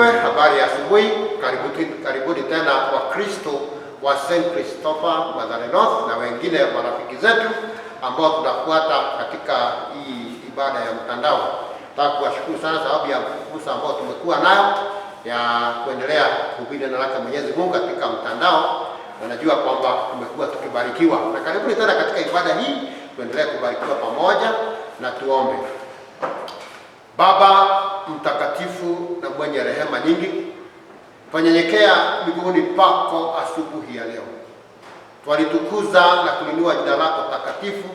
asifiwe. Habari ya asubuhi. Karibuni tena Wakristo wa St. Christopher Mathare North na wengine marafiki zetu ambao tunafuata katika hii ibada ya mtandao. Nataka kuwashukuru sana sababu ya fursa ambayo tumekuwa nayo ya kuendelea kuhubiri neno lake Mwenyezi Mungu katika mtandao. Na najua kwamba tumekuwa tukibarikiwa. Na karibuni tena katika ibada hii, tuendelee kubarikiwa pamoja na tuombe. Baba mtakatifu na mwenye rehema nyingi, tunyenyekea miguuni pako asubuhi ya leo. Twalitukuza na kulinua jina lako takatifu,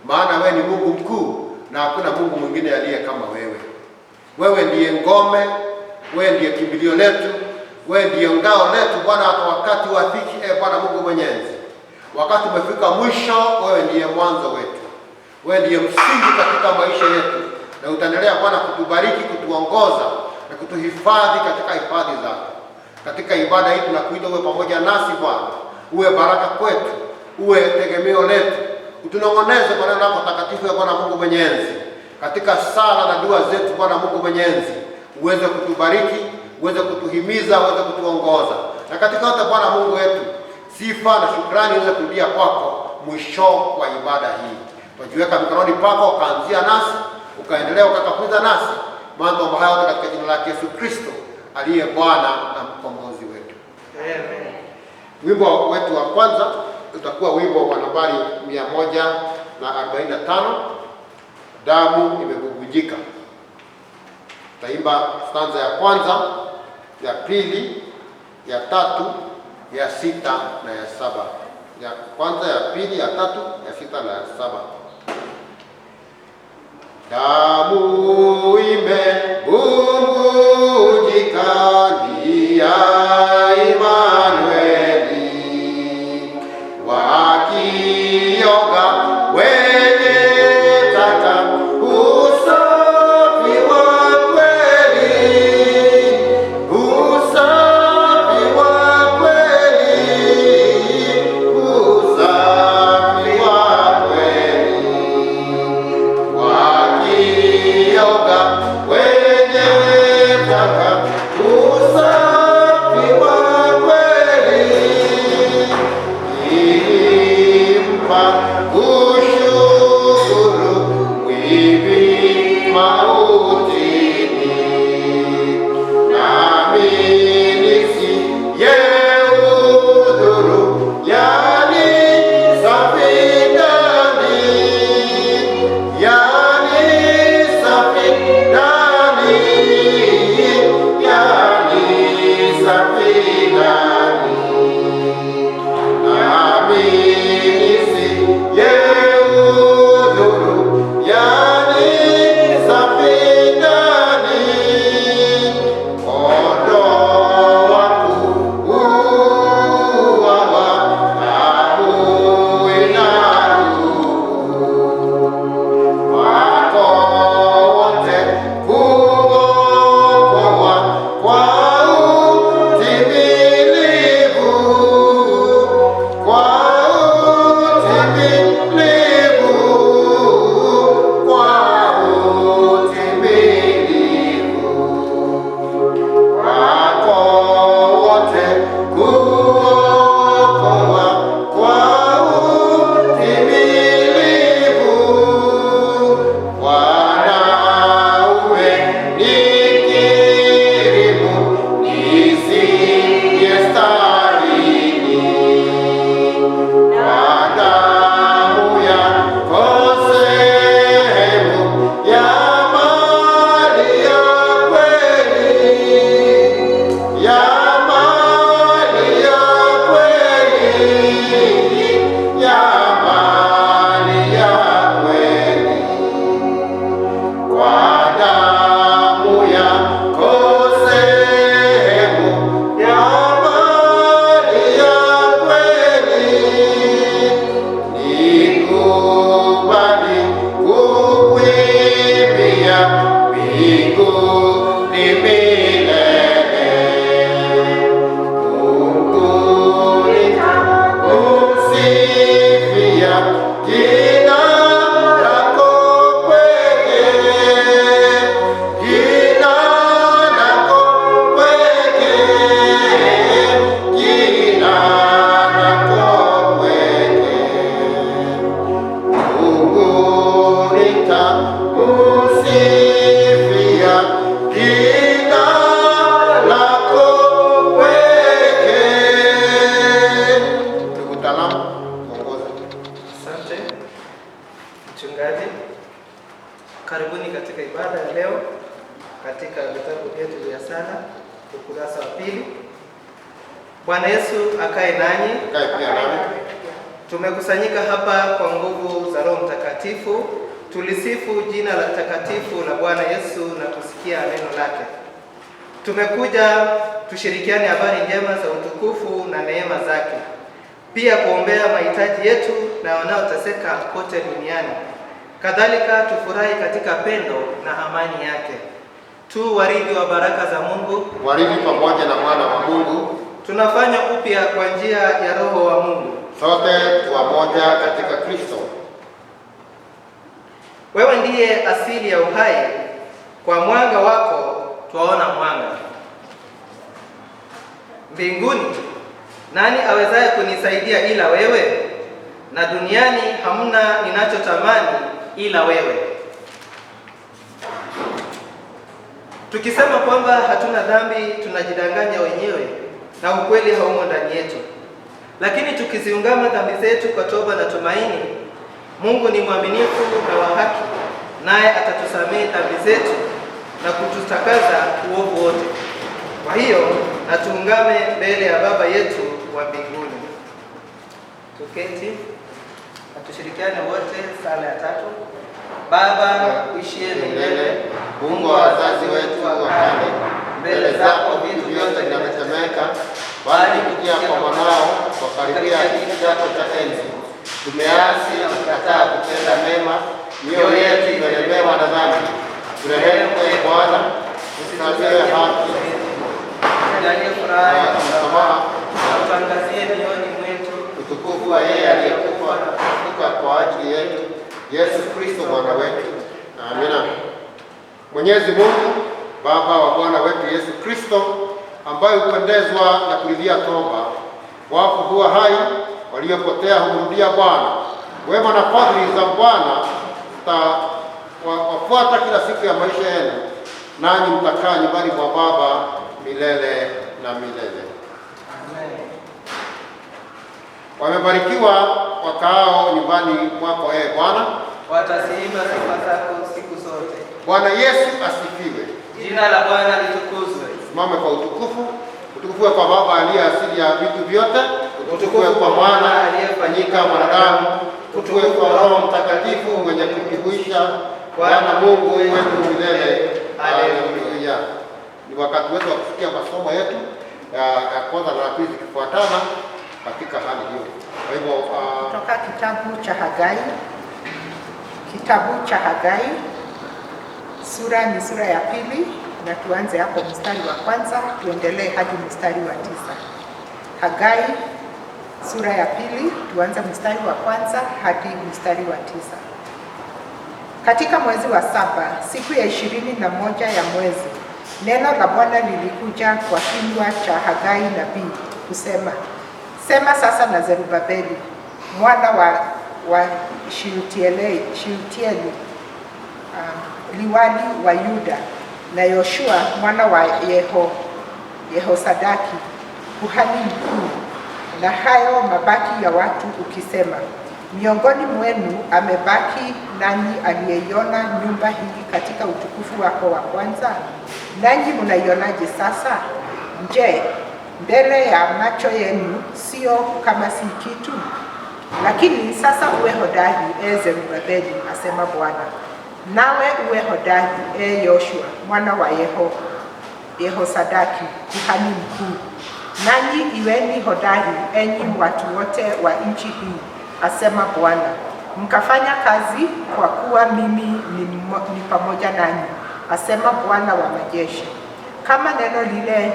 maana wewe ni Mungu mkuu na hakuna Mungu mwingine aliye kama wewe. Wewe ndiye ngome, wewe ndiye kimbilio letu, wewe ndiye ngao letu Bwana, hata wakati wa dhiki. Bwana Mungu Mwenyezi, wakati umefika mwisho, wewe ndiye mwanzo wetu, wewe ndiye msingi katika maisha yetu, na utaendelea Bwana kutubariki, kutuongoza na kutuhifadhi katika hifadhi zako. Katika ibada hii tunakuita uwe pamoja nasi Bwana, uwe baraka kwetu, uwe tegemeo letu, utunong'oneze kwa neno lako takatifu ya Bwana Mungu Mwenyezi. Katika sala na dua zetu Bwana Mungu Mwenyezi, uweze kutubariki, uweze kutuhimiza, uweze kutuongoza. Na katika yote Bwana Mungu wetu, sifa na shukrani uweze kurudia kwako mwisho wa ibada hii. Tujiweka mikononi pako, ukaanzia nasi, ukaendelea ukakafunza nasi. Mambo haya yote katika jina la Yesu Kristo aliye Bwana na mkombozi wetu. Amen. Wimbo wetu wa kwanza utakuwa wimbo wa nambari 145, damu imebubujika. Taimba stanza ya kwanza, ya pili, ya tatu, ya sita na ya saba. Ya kwanza, ya pili, ya tatu, ya sita na ya saba. Damu imebubujika ni ya Imanueli, wakioga wenye taka usafi wa kweli, usafi wa kweli, usafi wa kweli, wakioga kusifia jina lako pekee. Ndugu Talamu, ongoza. Asante mchungaji, karibuni katika ibada ya leo katika vitabu vyetu vya sala ukurasa wa 2. Bwana Yesu akae nanyi. Kae pia nami. Tumekusanyika hapa kwa nguvu za Roho Mtakatifu tulisifu jina la takatifu la Bwana Yesu na kusikia neno lake. Tumekuja tushirikiane habari njema za utukufu na neema zake, pia kuombea mahitaji yetu na wanaoteseka kote duniani. Kadhalika tufurahi katika pendo na amani yake. Tu warithi wa baraka za Mungu, warithi pamoja na mwana wa Mungu. Tunafanya upya kwa njia ya Roho wa Mungu. Sote tu wamoja katika Kristo. Wewe ndiye asili ya uhai, kwa mwanga wako twaona mwanga. Mbinguni nani awezaye kunisaidia ila wewe? Na duniani hamna ninachotamani ila wewe. Tukisema kwamba hatuna dhambi tunajidanganya wenyewe na ukweli haumo ndani yetu. Lakini tukiziungama dhambi zetu kwa toba na tumaini, Mungu ni mwaminifu na wa haki, naye atatusamehe dhambi zetu na kututakaza uovu wote. Kwa hiyo na tuungame mbele ya Baba yetu wa mbinguni. Tuketi na tushirikiane wote sala ya 3. Baba uishie milele, Mungu wa wazazi wetu wa kale, mbele zako vitu vyote vinatetemeka, bali kupitia kwa mwanao kwa karibia kiti chako cha enzi. Tumeasi na kukataa kutenda mema, mioyo yetu imelemewa na dhambi. Turehemu ee Bwana, usisamehe haki, tujalie furaha ya msamaha, na utangazie mioyoni mwetu utukufu wa yeye aliyekufa na kufufuka kwa ajili yetu, Yesu Kristo Bwana wetu. Amina. Mwenyezi Mungu Baba wa Bwana wetu Yesu Kristo, ambaye hupendezwa na kuridhia toba, wafu huwa hai, waliopotea humrudia Bwana. Wema na fadhili za Bwana wafuata kila siku ya maisha yenu, nanyi mtakaa nyumbani mwa Baba milele na milele. Amen. Wamebarikiwa wakaao nyumbani mwako ee Bwana, watasiimba sifa zako siku zote. Bwana Yesu asifiwe. Jina la Bwana litukuzwe. Simame kwa utukufu. Utukufu kwa Baba aliye asili ya vitu vyote, utukufu kwa Mwana aliyefanyika mwanadamu, utukufu kwa Roho Mtakatifu mwenye kutuhuisha, Bwana Mungu wetu milele. Haleluya. Ni wakati wetu wa kusikia masomo yetu ya kwanza na pili zikifuatana katika hali hiyo. Kwa hivyo kutoka kitabu cha Hagai. Kitabu cha Hagai sura ni sura ya 2, na tuanze hapo mstari wa 1 tuendelee hadi mstari wa 9. Hagai sura ya 2 tuanze mstari wa 1 hadi mstari wa 9. Katika mwezi wa 7 siku ya 21 ya mwezi, neno la Bwana lilikuja kwa kinywa cha Hagai nabii kusema, sema sasa na Zerubabeli mwana wa Shealtieli liwali wa Yuda, na Yoshua mwana wa Yehosadaki kuhani mkuu, na hayo mabaki ya watu, ukisema, miongoni mwenu amebaki nani aliyeiona nyumba hii katika utukufu wako wa kwanza? Nanyi mnaionaje sasa? Je, mbele ya macho yenu sio kama si kitu? Lakini sasa uwe hodari, Zerubabeli, asema Bwana, nawe uwe hodari, Yoshua mwana wa Yehosadaki kuhani mkuu. Nanyi iweni hodari, enyi watu wote wa nchi hii, asema Bwana, mkafanya kazi, kwa kuwa mimi ni pamoja nanyi, asema Bwana wa majeshi. Kama neno lile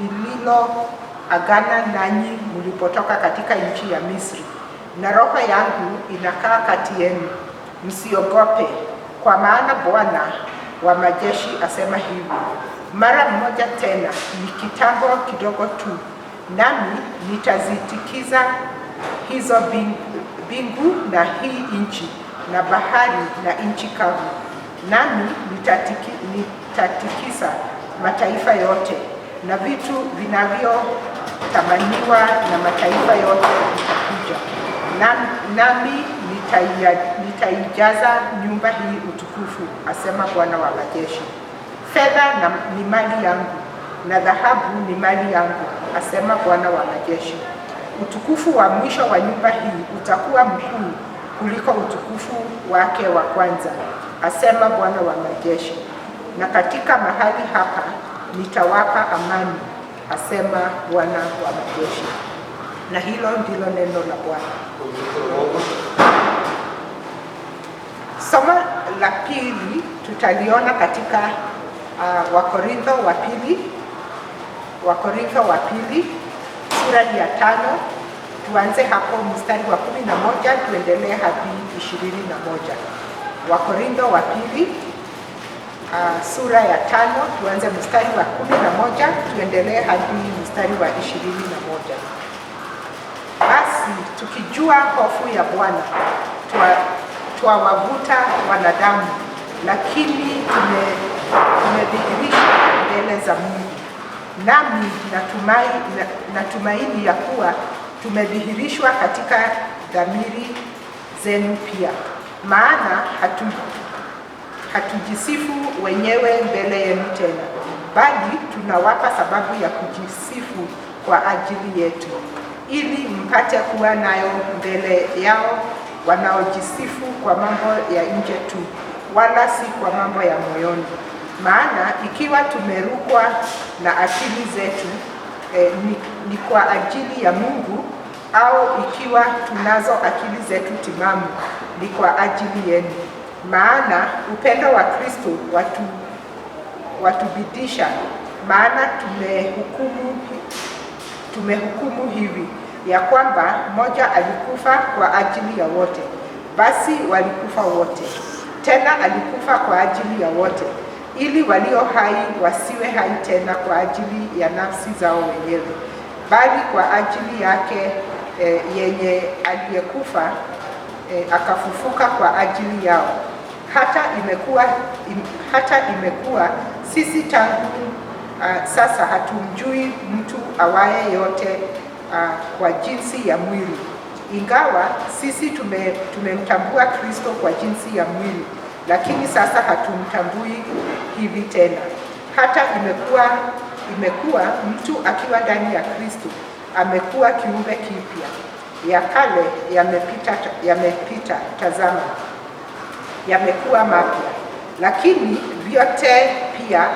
nililoagana nanyi mlipotoka katika nchi ya Misri, na roho yangu inakaa kati yenu, msiogope, kwa maana Bwana wa majeshi asema hivi, mara mmoja tena, ni kitambo kidogo tu, nami nitazitikiza hizo bingu na hii nchi na bahari na nchi kavu, nami nitatikisa mataifa yote, na vitu vinavyotamaniwa na mataifa yote vitakuja, nami nitaijaza nyumba hii utukufu, asema Bwana wa majeshi. Fedha ni mali yangu na dhahabu ni mali yangu, asema Bwana wa majeshi. Utukufu wa mwisho wa nyumba hii utakuwa mkuu kuliko utukufu wake wa kwanza, asema Bwana wa majeshi. Na katika mahali hapa nitawapa amani, asema Bwana wa majeshi. Na hilo ndilo neno la Bwana. Somo la pili tutaliona katika Wakorintho wa pili sura ya 5, tuanze hapo mstari wa 11 tuendelee hadi 21. Wakorintho wa pili sura ya 5 tuanze mstari wa 11 tuendelee hadi mstari wa 21. Basi tukijua hofu ya Bwana twawavuta wanadamu, lakini tumedhihirishwa mbele za Mungu. Nami natumaini ya kuwa tumedhihirishwa katika dhamiri zenu pia, maana hatujisifu wenyewe mbele yenu tena, bali tunawapa sababu ya kujisifu kwa ajili yetu, ili mpate kuwa nayo mbele yao wanaojisifu kwa mambo ya nje tu, wala si kwa mambo ya moyoni. Maana ikiwa tumerukwa na akili zetu ni kwa ajili ya Mungu, au ikiwa tunazo akili zetu timamu ni kwa ajili yenu. Maana upendo wa Kristo watubidisha, maana tumehukumu hivi ya kwamba mmoja alikufa kwa ajili ya wote, basi walikufa wote. Tena alikufa kwa ajili ya wote, ili walio hai wasiwe hai tena kwa ajili ya nafsi zao wenyewe, bali kwa ajili yake yenye aliyekufa akafufuka kwa ajili yao. Hata imekuwa sisi tangu sasa hatumjui mtu awaye yote kwa jinsi ya mwili, ingawa sisi tumemtambua Kristo kwa jinsi ya mwili, lakini sasa hatumtambui hivi tena. Hata imekuwa mtu akiwa ndani ya Kristo amekuwa kiumbe kipya, ya kale yamepita, tazama yamekuwa mapya. Lakini vyote pia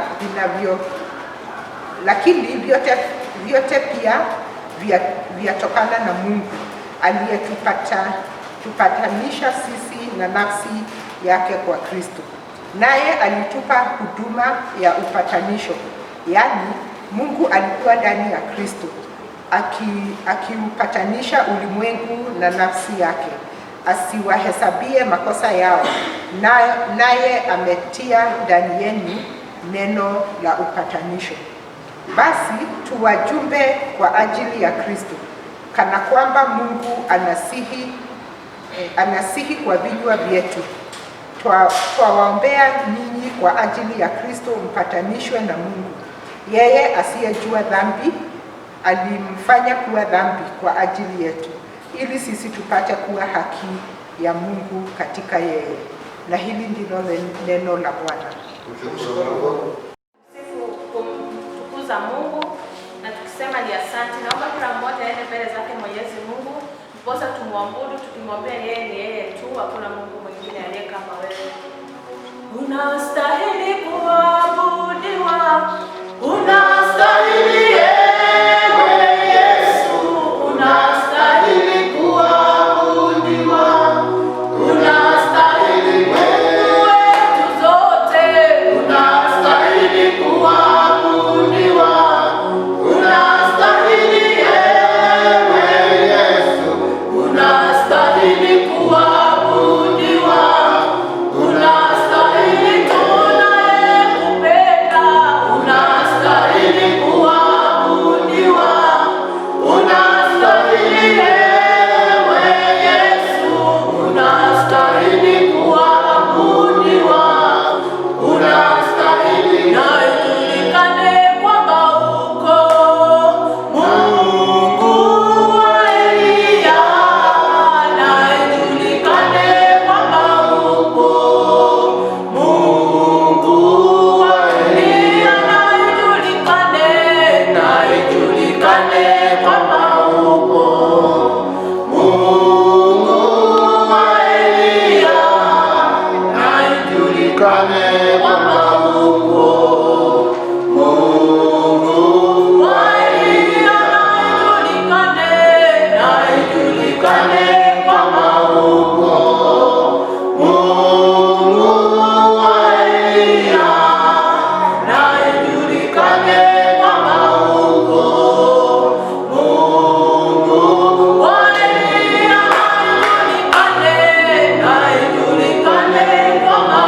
vyatokana na Mungu aliyetupatanisha sisi na nafsi yake kwa Kristo. Naye alitupa huduma ya upatanisho, yaani Mungu alikuwa ndani ya Kristo akiupatanisha ulimwengu na nafsi yake, asiwahesabie makosa yao, naye ametia ndani yenu neno la upatanisho. Basi tuwajumbe kwa ajili ya Kristo, kana kwamba Mungu anasihi kwa vinywa vyetu. Twawaombea ninyi kwa ajili ya Kristo mpatanishwe na Mungu. Yeye asiyejua dhambi alimfanya kuwa dhambi kwa ajili yetu, ili sisi tupate kuwa haki ya Mungu katika yeye. Na hili ndilo neno la Bwana. Kumtukuza Mungu na tukisema ni asante. Naomba kila mmoja aende mbele zake Mwenyezi Mungu, ndiposa tumwabudu tukimwambia yeye ni yeye tu, hakuna Mungu mwingine aliye kama wewe. Unastahili kuabudiwa, unastahili ewe Yesu, unastahili kuabudiwa, unastahili Mungu wetu zote, unastahili kuabudiwa, unastahili ewe Yesu, unastahili kuabudiwa, unastahili ijulikane kwamba Mungu wa Eliya, na ijulikane kwamba Mungu wa Eliya, na ijulikane kwamba Mungu wa Eliya, na ijulikane kwamba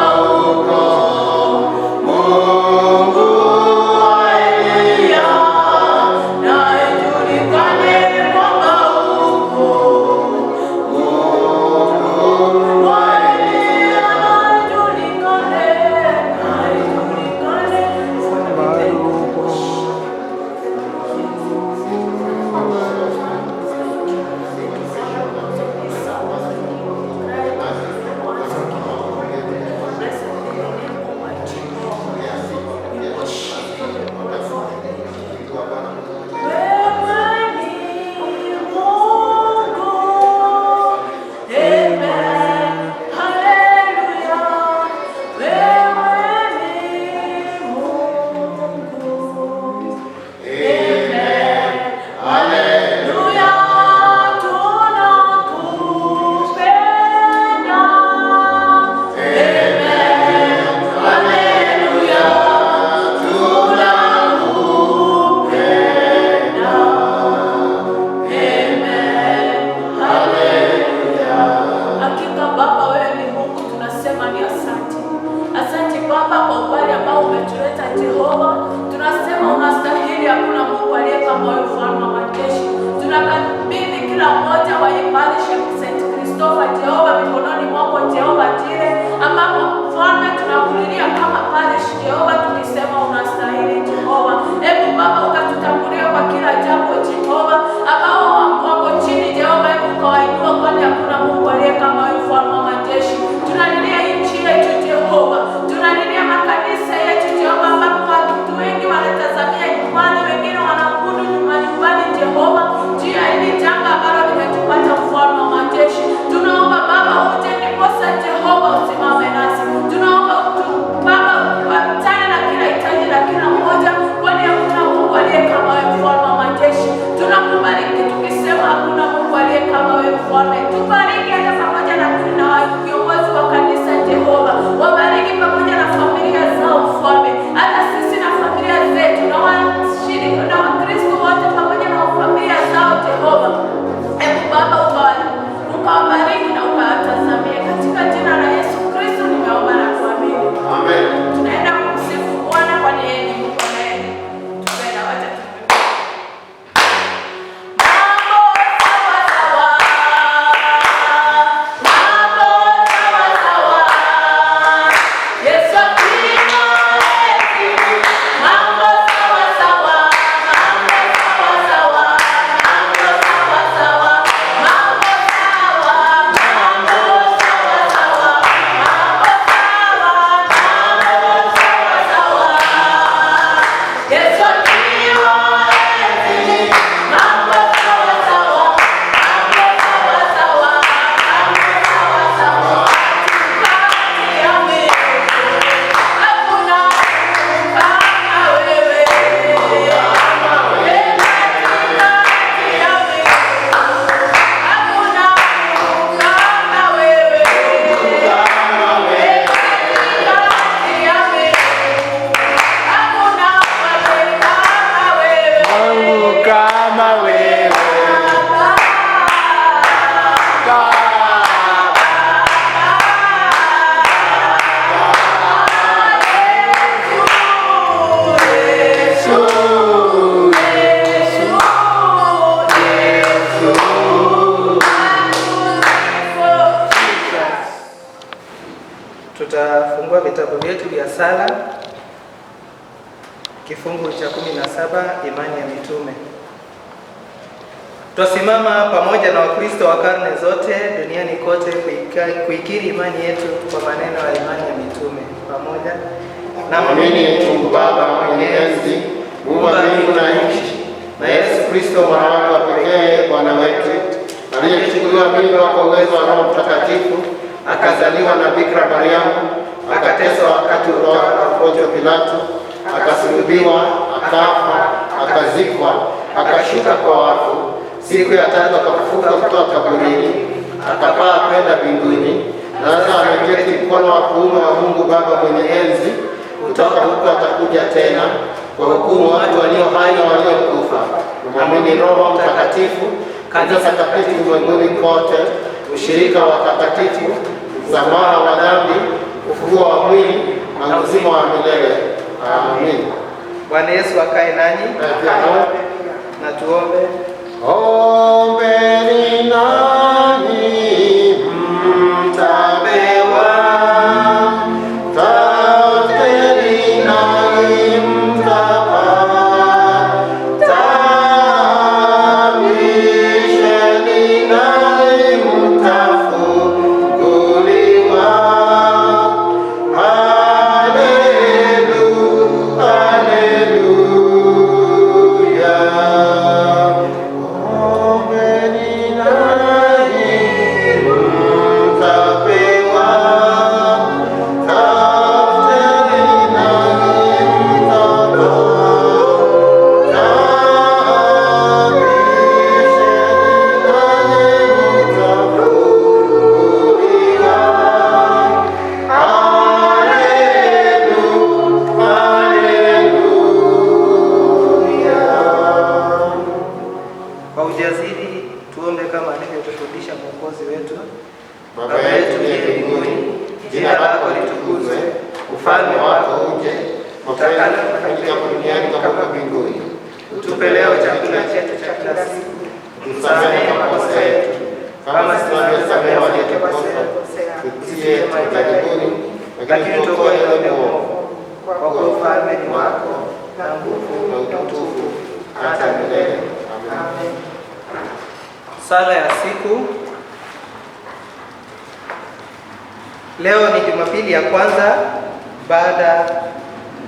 Tutafungua vitabu vyetu vya sala, kifungu cha 17, imani ya mitume. Twasimama pamoja na Wakristo wa karne zote duniani kote kuikiri imani yetu kwa maneno ya imani ya mitume. Pamoja na Mwamini Mungu Baba mwenye enzi, Muumba mbingu na nchi, na Yesu Kristo mwana wake wa pekee Bwana wetu, aliyechukuliwa mimba kwa uwezo wa Roho Mtakatifu, akazaliwa na Bikira Mariamu, akateswa wakati wa utawala wa Pontio Pilato, akasulubiwa, akafa, akazikwa, akashuka kwa wafu, siku ya tatu akafufuka kutoka kaburini, akapaa kwenda mbinguni, na sasa ameketi mkono wa kuume wa Mungu Baba mwenye enzi. Kutoka huko atakuja tena kwa hukumu watu walio hai na waliokufa. Namwamini Roho Mtakatifu, kanisa takatifu ulimwenguni kote, ushirika wa watakatifu, msamaha wa dhambi, ufufuo wa mwili na uzima wa milele. Amen. Bwana Yesu akae nanyi. Na tuombe. Ombeni nanyi mtapewa, tafuteni nanyi mtapata, bisheni nanyi mtafunguliwa. Haleluya, haleluya. Ombeni nanyi mtapewa, tafuteni nanyi mtapata, bisheni nanyi mtafunguliwa. Kwa ujasiri tuombe kama alivyotufundisha Mwokozi wetu. Baba yetu uliye mbinguni, jina lako litukuzwe, ufalme wako uje, mapenzi yafanyike duniani kama mbinguni. Utupe leo chakula chetu cha kila siku. Tusamehe makosa yetu kama tunavyosamehe waliotukosea, tusitie majaribuni, lakini tuokoe na mwovu. Kwa kuwa ufalme ni wako na nguvu Na utukufu hata milele. Amen. Sala ya siku. Leo ni Jumapili ya kwanza baada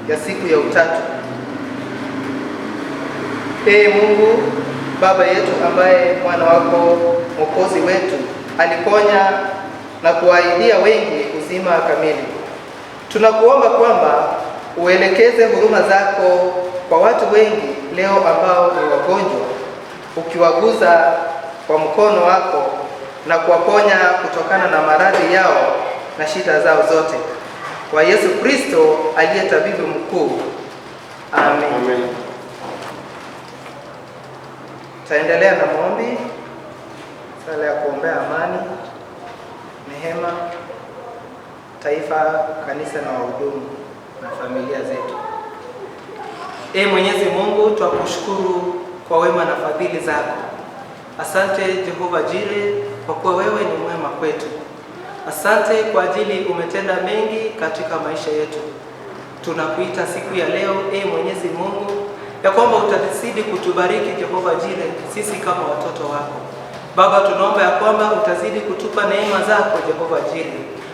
ya siku ya Utatu. Ee Mungu Baba yetu, ambaye mwana wako Mwokozi wetu aliponya na kuahidia wengi uzima kamili, tunakuomba kwamba uelekeze huruma zako kwa watu wengi leo ambao ni wagonjwa, ukiwaguza kwa mkono wako na kuwaponya kutokana na maradhi yao na shida zao zote, kwa Yesu Kristo aliye tabibu mkuu. Amen. Amen. Taendelea na maombi, sala ya kuombea amani, neema, taifa, kanisa na wahudumu na familia zetu. Ee Mwenyezi Mungu, twakushukuru kwa wema na fadhili zako. Asante Jehova Jire, kwa kuwa wewe ni mwema kwetu. Asante kwa ajili umetenda mengi katika maisha yetu. Tunakuita siku ya leo, Ee Mwenyezi Mungu, ya kwamba utazidi kutubariki Jehova Jire, sisi kama watoto wako. Baba, tunaomba ya kwamba utazidi kutupa neema zako Jehova Jire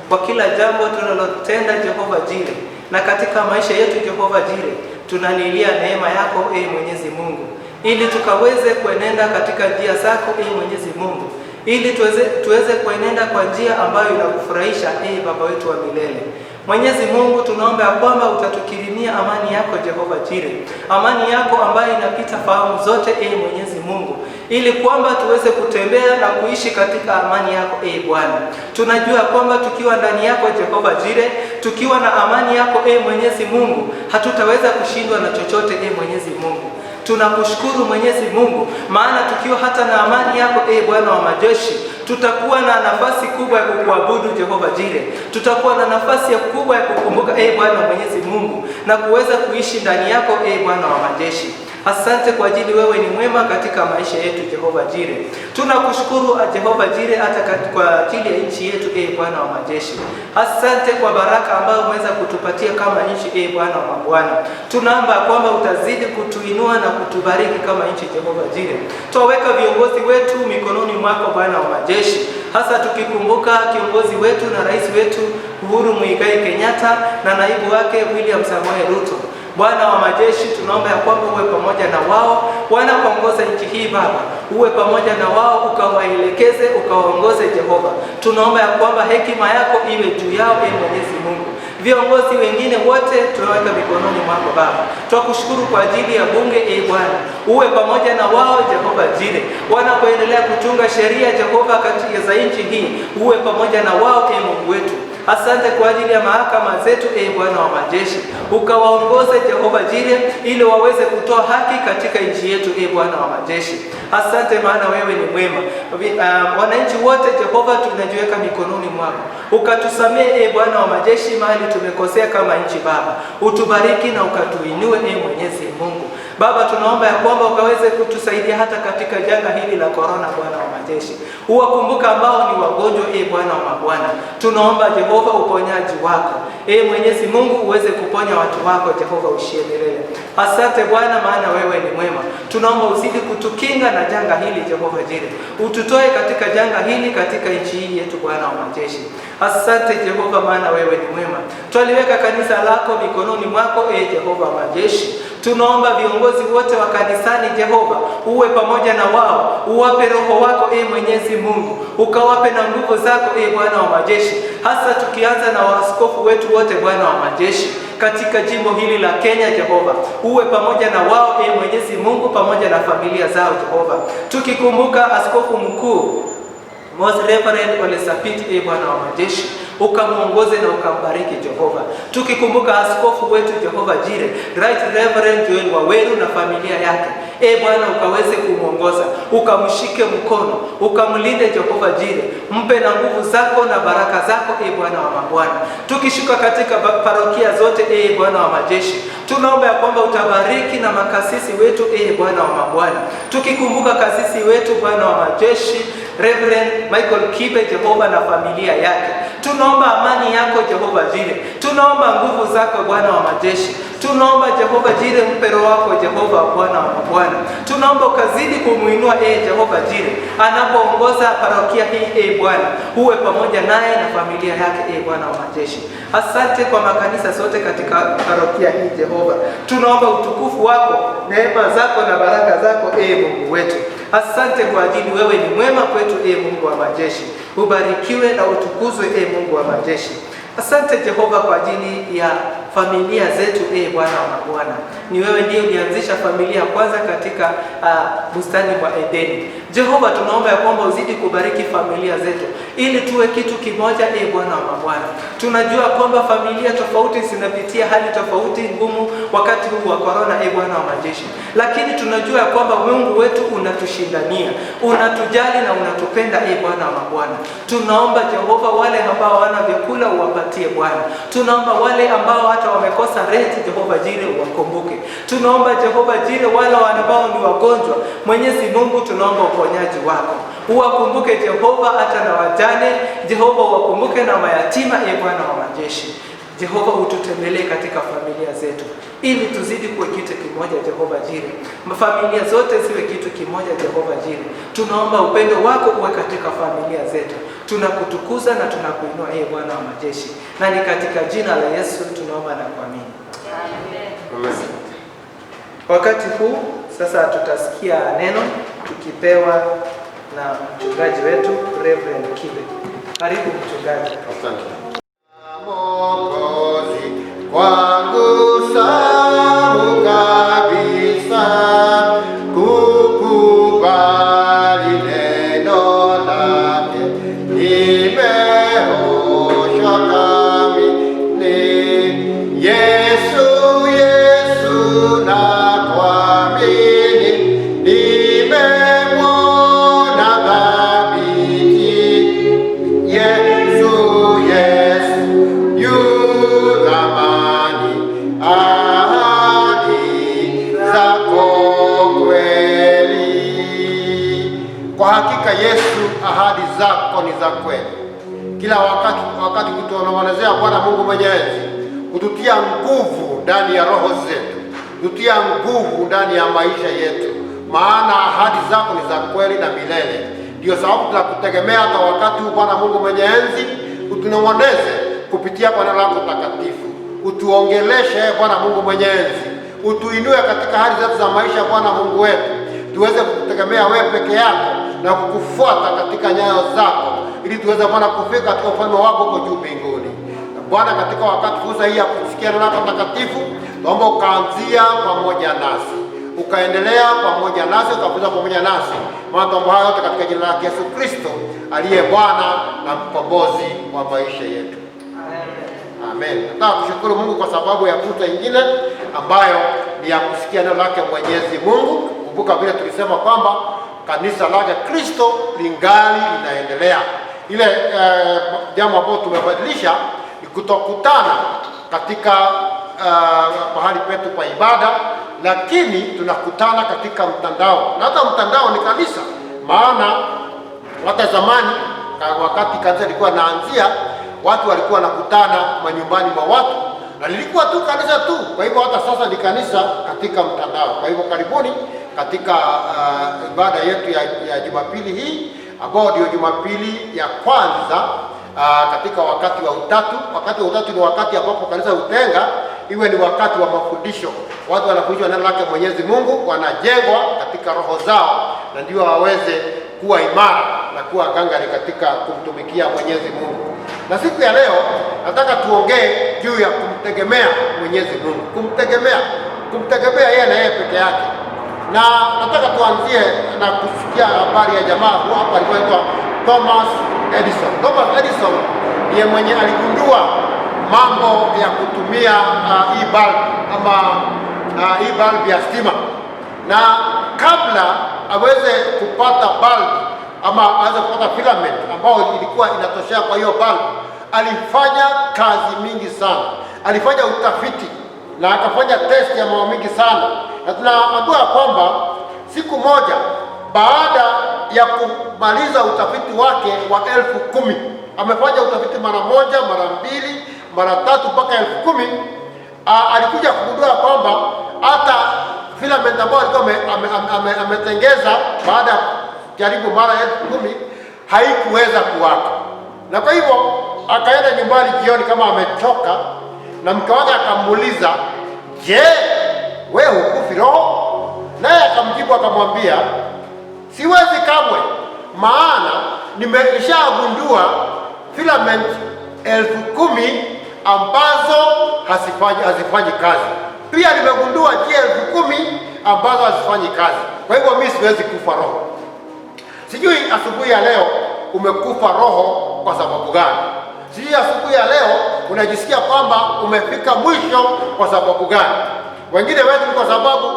kwa kila jambo tunalotenda Jehova Jire, na katika maisha yetu Jehova Jire tunalilia neema yako Ee Mwenyezi Mungu, ili tukaweze kuenenda katika njia zako Ee Mwenyezi Mungu, ili tuweze kuenenda kwa njia ambayo inakufurahisha Ee Baba wetu wa milele. Mwenyezi Mungu, tunaomba ya kwamba utatukirimia amani yako Jehova Jire, amani yako ambayo inapita fahamu zote Ee Mwenyezi Mungu, ili kwamba tuweze kutembea na kuishi katika amani yako Ee Bwana. Tunajua kwamba tukiwa ndani yako Jehova Jire, tukiwa na amani yako Ee Mwenyezi Mungu, hatutaweza kushindwa na chochote Ee Mwenyezi Mungu. Tunakushukuru Mwenyezi Mungu, maana tukiwa hata na amani yako Ee Bwana wa majeshi, tutakuwa na nafasi kubwa ya kukuabudu Jehova Jire. Tutakuwa na nafasi kubwa ya kukumbuka Ee Bwana Mwenyezi Mungu, na kuweza kuishi ndani yako Ee Bwana wa majeshi. Asante kwa ajili wewe ni mwema katika maisha yetu Jehova Jire. Tunakushukuru Jehova Jire hata kwa ajili ya nchi yetu Ee Bwana wa majeshi. Asante kwa baraka ambayo umeweza kutupatia kama nchi Ee Bwana wa mabwana. Tunaomba kwamba utazidi kutuinua na kutubariki kama nchi Jehova Jire. Tuwaweka viongozi wetu mikononi mwako Bwana wa majeshi, hasa tukikumbuka kiongozi wetu na rais wetu Uhuru Muigai Kenyatta na naibu wake William Samoei Ruto. Bwana wa majeshi, tunaomba ya kwamba uwe pamoja na wao wanapoongoza nchi hii Baba, uwe pamoja na wao, ukawaelekeze, ukawaongoze Jehova. Tunaomba ya kwamba hekima yako iwe juu yao Ee Mwenyezi Mungu. Viongozi wengine wote tunaweka mikononi mwako Baba. Twakushukuru kwa ajili ya bunge Bwana, uwe pamoja na wao Jehova Jire, wanapoendelea kutunga sheria Jehova katika za nchi hii, uwe pamoja na wao Mungu wetu. Asante kwa ajili ya mahakama zetu Bwana wa majeshi, ukawaongoze Jehova Jire ili waweze kutoa haki katika nchi yetu Bwana wa majeshi. Asante maana wewe ni mwema. Wananchi wote Jehova tunajiweka mikononi mwako, ukatusamee Bwana wa majeshi mahali tumekosea kama nchi Baba, utubariki na ukatuinue Mwenyezi Mungu. Baba, tunaomba ya kwamba ukaweze kutusaidia hata katika janga hili la corona Bwana wa majeshi. Uwakumbuka ambao ni wagonjwa Bwana wa mabwana. Tunaomba Jehova uponyaji wako Mwenyezi Mungu, uweze kuponya watu wako Jehova ushie milele. Asante Bwana maana wewe ni mwema. Tunaomba uzidi kutukinga na janga hili Jehova Jire, ututoe katika janga hili katika nchi hii yetu Bwana wa majeshi. Asante Jehova maana wewe ni mwema. Twaliweka kanisa lako mikononi mwako Jehova wa majeshi. Tunaomba viongozi wote wa kanisani Jehova, uwe pamoja na wao, uwape roho wako Mwenyezi Mungu, ukawape na nguvu zako Bwana wa majeshi, hasa tukianza na waaskofu wetu wote Bwana wa majeshi katika jimbo hili la Kenya Jehova, uwe pamoja na wao Mwenyezi Mungu, pamoja na familia zao Jehova, tukikumbuka askofu mkuu Most Reverend Ole Sapit Bwana wa majeshi, ukamuongoze na ukambariki Jehova. Tukikumbuka askofu wetu Jehova Jire, Right Reverend Joel Waweru na familia yake Bwana, ukaweze kumuongoza, ukamshike mkono, ukamlinde Jehova Jire, mpe na nguvu zako na baraka zako Bwana wa mabwana. Tukishuka katika parokia zote Bwana wa majeshi, tunaomba ya kwamba utabariki na makasisi wetu Bwana wa mabwana. Tukikumbuka kasisi wetu Bwana wa majeshi Reverend Michael Kibe Jehova na familia yake, tunaomba amani yako Jehova Jire, tunaomba nguvu zako Bwana wa majeshi, tunaomba Jehova Jire mpe roho wako Jehova Bwana wa mabwana. Tunaomba ukazidi kumuinua Jehova Jire anapoongoza parokia hii Bwana, uwe pamoja naye na familia yake Bwana wa majeshi. Asante kwa makanisa sote katika parokia hii Jehova, tunaomba utukufu wako, neema zako na baraka zako Mungu wetu. Asante kwa ajili wewe ni mwema kwetu Mungu wa majeshi, ubarikiwe na utukuzwe Mungu wa majeshi. Asante Jehova kwa ajili ya familia zetu Bwana wa mabwana. Ni wewe ndiye ulianzisha familia kwanza katika bustani mwa Edeni. Jehova, tunaomba ya kwamba uzidi kubariki familia zetu ili tuwe kitu kimoja Bwana wa mabwana. Tunajua kwamba familia tofauti zinapitia hali tofauti ngumu wakati huu wa corona Bwana wa majeshi, lakini tunajua kwamba Mungu wetu unatushindania, unatujali na unatupenda Bwana wa mabwana. Tunaomba Jehova wale ambao hawana vyakula uwapatie Bwana. Tunaomba wale ambao hata wamekosa rent Jehova Jire uwakumbuke. Tunaomba Jehova Jire wale ambao ni wagonjwa, Mwenyezi Mungu tunaomba uponyaji wako. Uwakumbuke Jehova hata na wajane, Jehova uwakumbuke na mayatima Bwana wa majeshi. Jehova ututembelee katika familia zetu ili tuzidi kuwa kitu kimoja Jehova Jire. Familia zote ziwe kitu kimoja Jehova Jire. Tunaomba upendo wako uwe katika familia zetu. Tunakutukuza na tunakuinua Bwana wa majeshi. Na ni katika jina la Yesu tunaomba na kuamini. Amen. Wakati huu sasa tutasikia neno tukipewa na mchungaji wetu Reverend Kibe. Karibu mchungaji. Asante. Mwokozi kwangu samu kabisa kukubali neno lake, nimeoshwa kamili. Yesu, Yesu nakuamini, nimemwona dhabiti. Yesu, Yesu yu thamani, ahadi zako kweli. Kwa hakika Yesu, ahadi zako ni za kweli. Kila wakati kutuonezea Bwana Mungu Mwenyezi, kututia nguvu ndani ya roho zetu, kututia nguvu ndani ya maisha yetu, maana ahadi zako ni za kweli na milele. Ndio sababu tunakutegemea hata wakati huu Bwana Mungu Mwenyezi, utunong'oneze kupitia kwa neno lako takatifu, utuongeleshe Bwana Mungu Mwenyezi, utuinue katika hali zetu za maisha Bwana Mungu wetu, tuweze kukutegemea wewe peke yako na kukufuata katika nyayo zako, ili tuweze Bwana kufika katika ufalme wako huko juu mbinguni. Bwana, katika wakati fursa hii ya kusikia neno lako takatifu, naomba ukaanzia pamoja nasi, ukaendelea pamoja nasi, ukafunza pamoja nasi. Maana mambo haya yote katika jina la Yesu Kristo aliye Bwana na mkombozi wa maisha yetu. Amen. Nataka kushukuru Mungu kwa sababu ya fursa nyingine ambayo ni ya kusikia neno lake Mwenyezi Mungu. Kumbuka vile tulisema kwamba kanisa lake Kristo lingali linaendelea. Ile jambo ambalo tumebadilisha ni kutokutana katika mahali petu pa ibada, lakini tunakutana katika mtandao. Na hata mtandao ni kanisa, maana hata zamani wakati kanisa lilikuwa naanzia, watu walikuwa nakutana manyumbani mwa watu na lilikuwa tu kanisa tu. Kwa hivyo hata sasa ni kanisa katika mtandao. Kwa hivyo karibuni katika ibada yetu ya Jumapili hii, ambao ndio Jumapili ya kwanza katika wakati wa Utatu. Wakati wa Utatu ni wakati ambapo kanisa hutenga iwe ni wakati wa mafundisho. Watu wanafundishwa neno lake Mwenyezi Mungu, wanajengwa katika roho zao, na ndio waweze kuwa imara na kuwa gangari katika kumtumikia Mwenyezi Mungu. Na siku ya leo nataka tuongee juu ya kumtegemea Mwenyezi Mungu, kumtegemea yeye na yeye peke yake. Na nataka tuanzie na kusikia habari ya jamaa hapa alikuwa Thomas Edison. Thomas Edison ndiye mwenye aligundua mambo ya kutumia hii bulb ama hii bulb ya stima, na kabla aweze kupata bulb ama aweze kupata filament ambao ilikuwa inatoshea kwa hiyo bulb, alifanya kazi mingi sana, alifanya utafiti na akafanya test ya mambo mingi sana. Na tunaambiwa kwamba siku moja baada ya kumaliza utafiti wake wa 10,000, amefanya utafiti mara moja, mara mbili, mara tatu mpaka 10,000, alikuja kugundua kwamba hata filament ambayo alikuwa ametengeza baada ya kujaribu mara 10,000 haikuweza kuwaka. Na kwa hivyo akaenda nyumbani jioni kama amechoka, na mke wake akamuuliza, je, wewe hukufi roho? Naye akamjibu akamwambia, siwezi kamwe, maana nimeshagundua filament 10,000 ambazo hazifanyi kazi. Pia nimegundua 10,000 ambazo hazifanyi kazi. Kwa hivyo mimi siwezi kufa roho. Sijui asubuhi ya leo umekufa roho kwa sababu gani? Sijui asubuhi ya leo unajisikia kwamba umefika mwisho kwa sababu gani? Wengine wetu ni kwa sababu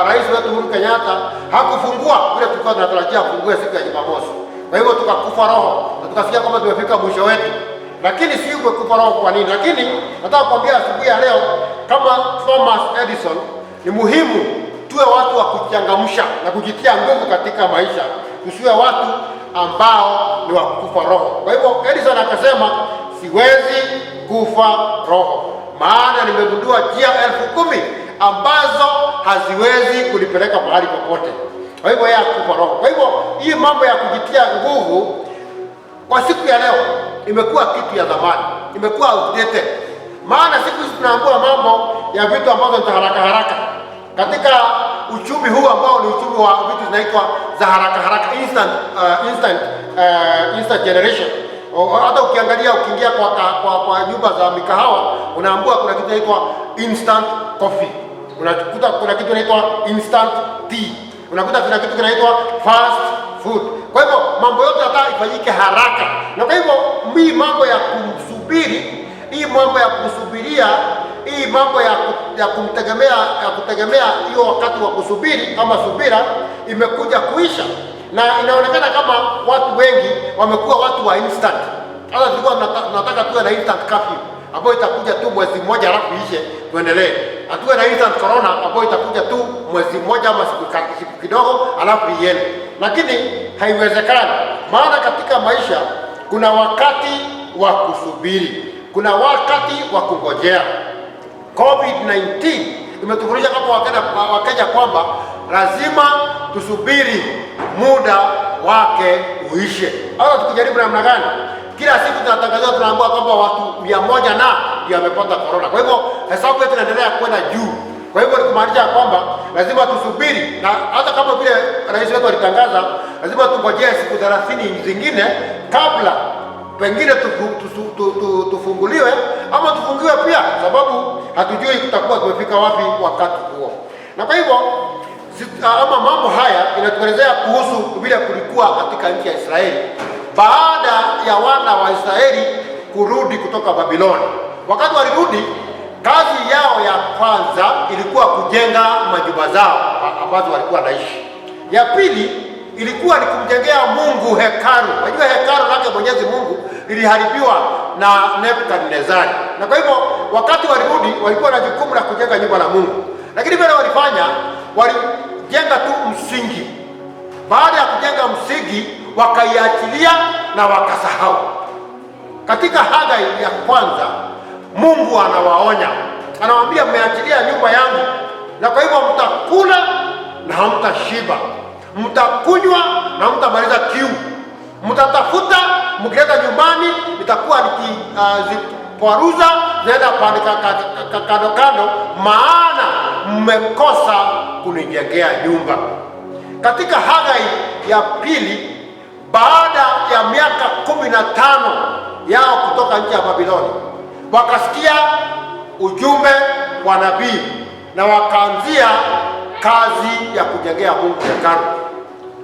rais wetu Uhuru Kenyatta hakufungua vile tulikuwa tunatarajia afungue siku ya Jumamosi. Kwa hivyo tukakufa roho na tukasikia kwamba tumefika mwisho wetu. Lakini si umekufa roho kwa nini? Lakini nataka kuambia asubuhi ya leo, kama Thomas Edison, ni muhimu tuwe watu wa kuchangamsha na kujitia nguvu katika maisha. Tusiwe watu ambao ni wa kufa roho. Kwa hivyo Edison akasema, siwezi kufa roho, maana nimegundua njia 10,000 ambazo haziwezi kunipeleka mahali popote. Kwa hivyo yeye hakufa roho. Kwa hivyo hii mambo ya kujitia nguvu kwa siku ya leo imekuwa kitu ya zamani, imekuwa outdated. Maana siku hizi tunaambiwa mambo ya vitu ambavyo ni haraka katika uchumi huu ambao ni uchumi wa vitu zinaitwa za haraka, instant generation. Hata ukiangalia ukiingia kwa nyumba za mikahawa, unaambiwa kuna kitu inaitwa instant coffee, unakuta kuna kitu inaitwa instant tea, unakuta kuna kitu kinaitwa fast food. Kwa hivyo mambo yote hata ifanyike haraka. Na kwa hivyo hii mambo ya kumsubiri, hii mambo ya kusubiria, hii mambo ya kutegemea hiyo wakati wa kusubiri ama subira imekuja kuisha, na inaonekana kama watu wengi wamekuwa watu wa instant. Hata tulikuwa tunataka tuwe na instant curfew ambayo itakuja tu mwezi mmoja alafu ishe tuendelee. Atuwe na instant corona ambayo itakuja tu mwezi mmoja ama siku kidogo alafu iende. Lakini haiwezekani, maana katika maisha kuna wakati wa kusubiri, kuna wakati wa kungojea. COVID-19 imetufundisha kama Wakenya kwamba lazima tusubiri muda wake uishe. Hata tukijaribu namna gani, kila siku tunatangazwa, tunaambiwa kwamba watu 100 na ndio wamepata corona. Kwa hivyo hesabu yetu inaendelea kwenda juu. Kwa hivyo ni kumaanisha kwamba lazima tusubiri, na hata kama vile rais wetu alitangaza, lazima tungojee siku 30 zingine kabla pengine tufunguliwe ama tufungiwe pia, sababu hatujui tutakuwa tumefika wapi wakati huo. Na kwa hivyo ama mambo haya inatuelezea kuhusu vile kulikuwa katika nchi ya Israeli baada ya wana wa Israeli kurudi kutoka Babiloni. Wakati walirudi, kazi yao ya kwanza ilikuwa kujenga majumba zao ambazo walikuwa naishi. Ya pili ilikuwa ni kumjengea Mungu hekalu. Unajua hekalu lake Mwenyezi Mungu liliharibiwa na Nebukadnezari, na kwa hivyo wakati walirudi walikuwa na jukumu la kujenga nyumba la Mungu. Lakini vile walifanya, walijenga tu msingi. Baada ya kujenga msingi, wakaiachilia na wakasahau. Katika Hagai ya kwanza, Mungu anawaonya, anawaambia mmeachilia nyumba yangu, na kwa hivyo mtakula na hamtashiba, mtakunywa na hamtamaliza kiu, mtatafuta mkileta nyumbani, nitakuwa nikizipwaruza zaenda kando kando, maana mmekosa kunijengea nyumba. Katika Hagai ya pili, baada ya miaka 15 yao kutoka nchi ya Babiloni, wakasikia ujumbe wa nabii na wakaanzia kazi ya kujengea Mungu hekalu.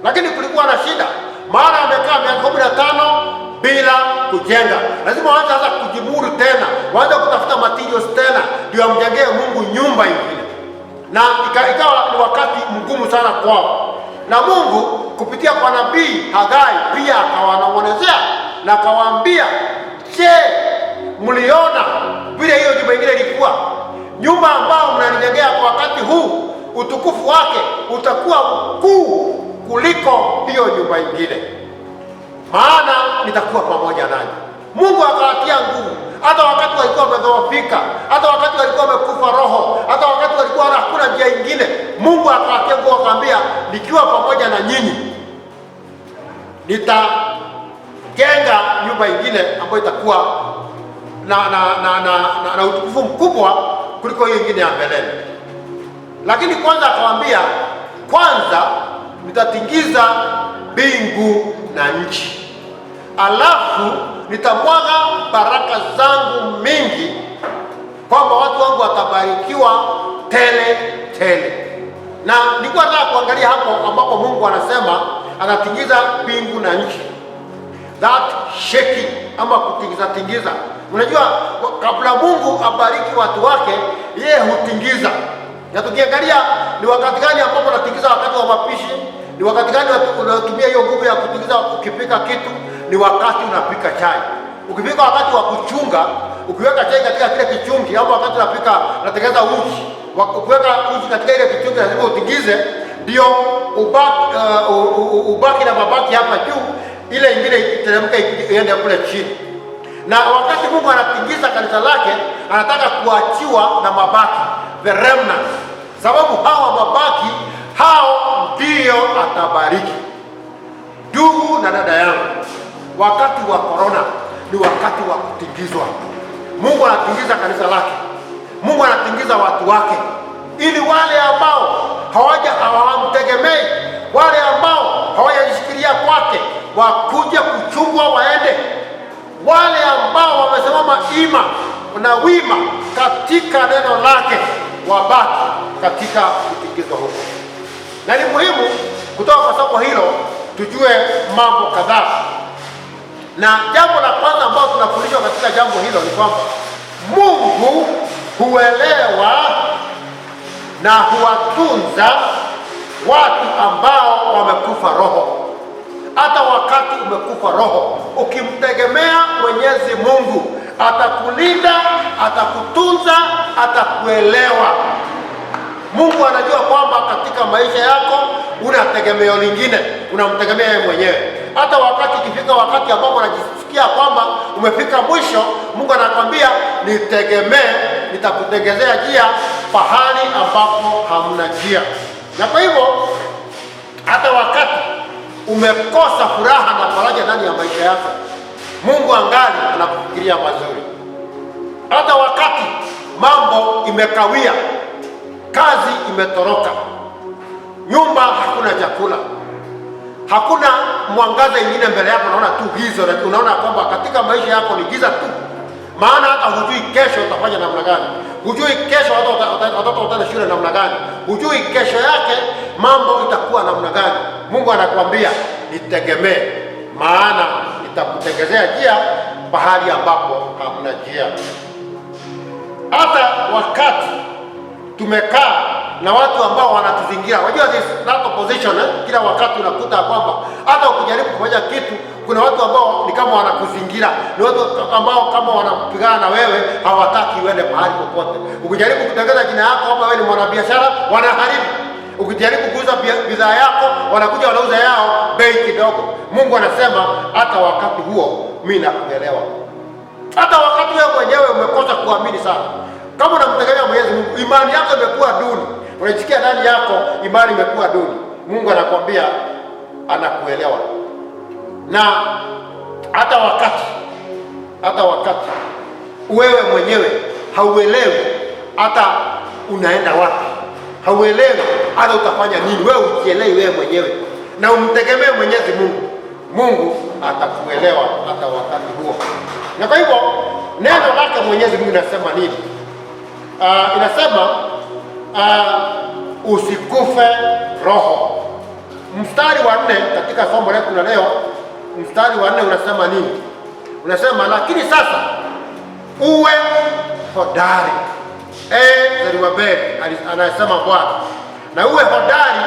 Lakini kulikuwa na shida, maana amekaa miaka 15 bila kujenga. Lazima waanze sasa kujimuru tena, waanze kutafuta materials tena ndio amjengee Mungu nyumba nyingine, na ikawa ni wakati mgumu sana kwao. Na Mungu kupitia kwa nabii Hagai pia akawanong'onezea na akawaambia, je, mliona vile hiyo nyumba ingine ilikuwa? Nyumba ambao mnanijengea kwa wakati huu, utukufu wake utakuwa mkuu kuliko hiyo nyumba ingine, maana nitakuwa pamoja nanyi. Mungu akawatia nguvu, hata wakati walikuwa wamedhoofika, hata wakati walikuwa wamekufa roho, hata wakati walikuwa hakuna njia ingine, Mungu akawatia nguvu, akawaambia, nikiwa pamoja na nyinyi nitajenga nyumba ingine ambayo itakuwa na utukufu mkubwa kuliko hiyo ingine ya mbeleni. Lakini kwanza akawaambia, kwanza nitatingiza mbingu na nchi, alafu nitamwaga baraka zangu mingi, kwamba watu wangu watabarikiwa tele tele. Na nilikuwa nataka kuangalia hapo ambapo Mungu anasema anatingiza mbingu na nchi, that shaking ama kutingiza. Unajua, kabla Mungu abariki watu wake, yeye hutingiza. Na tukiangalia ni wakati gani ambapo unatingiza, wakati wa mapishi, ni wakati gani unatumia hiyo nguvu ya kutingiza ukipika kitu, ni wakati unapika chai. Ukipika wakati wa kuchunga, ukiweka chai katika kile kichungi, au wakati unatengeneza uji, ukiweka uji katika ile kichungi lazima utingize, ndio ubaki na mabaki hapa juu, ile ingine iteremka iende kule chini. Na wakati Mungu anatingiza kanisa lake, anataka kuachiwa na mabaki, the remnants, sababu hawa mabaki hao ndio atabariki. Ndugu na dada yangu, wakati wa corona ni wakati wa kutingizwa. Mungu anatingiza kanisa lake, Mungu anatingiza watu wake, ili wale ambao hawamtegemei, wale ambao hawajishikilia kwake, wakuje kuchungwa waende. Wale ambao wamesimama ima na wima katika neno lake, wabaki katika kutingizwa huko. Na ni muhimu kutoka kwa soko hilo tujue mambo kadhaa. Na jambo la kwanza ambalo tunafundishwa katika jambo hilo ni kwamba Mungu huelewa na huwatunza watu ambao wamekufa roho. Hata wakati umekufa roho, ukimtegemea Mwenyezi Mungu, atakulinda, atakutunza, atakuelewa. Mungu anajua kwamba katika maisha yako una tegemeo lingine, unamtegemea yeye mwenyewe. Hata wakati ikifika wakati ambapo unajisikia kwamba umefika mwisho, Mungu anakwambia, nitegemee, nitakutengezea njia pahali ambapo hamna njia. Na kwa hivyo hata wakati umekosa furaha na faraja ndani ya maisha yako, Mungu angali anakufikiria mazuri. Hata wakati mambo imekawia, kazi imetoroka, nyumba hakuna chakula, Hakuna mwangaza ingine mbele yako, unaona tu giza. Unaona kwamba katika maisha yako ni giza tu, maana hata hujui kesho utafanya namna gani, hujui kesho watoto wataenda shule namna gani, hujui kesho yake mambo itakuwa namna gani. Mungu anakuambia nitegemee, maana nitakutengezea njia pahali ambapo hamna njia. Hata wakati tumekaa na watu ambao wanatuzingira, unajua that opposition kila wakati unakuta kwamba hata ukijaribu kufanya kitu, kuna watu ambao ni kama wanakuzingira, ni watu ambao kama wanapigana na wewe, hawataki uende mahali popote. Ukijaribu kutangaza jina yako kama wewe ni mwanabiashara, wanaharibu. Ukijaribu kuuza bidhaa yako, wanakuja wanauza yao bei kidogo. Mungu anasema hata wakati huo mimi nakuelewa. Hata wakati wewe mwenyewe umekosa kuamini sana, kama unamtegemea Mwenyezi Mungu, imani yako imekuwa duni, unajisikia ndani yako imani imekuwa duni, Mungu anakuambia anakuelewa. Na hata wakati wewe mwenyewe hauelewi hata unaenda wapi, hauelewi hata utafanya nini, wewe ujielewi wewe mwenyewe na umtegemee Mwenyezi Mungu, Mungu atakuelewa hata wakati huo. Na kwa hivyo neno lake Mwenyezi Mungu linasema nini? Inasema usikufe roho. Mstari wa 4 katika somo letu la leo, mstari wa 4 unasema nini? Unasema lakini sasa uwe hodari, Zerubabeli anasema Bwana, na uwe hodari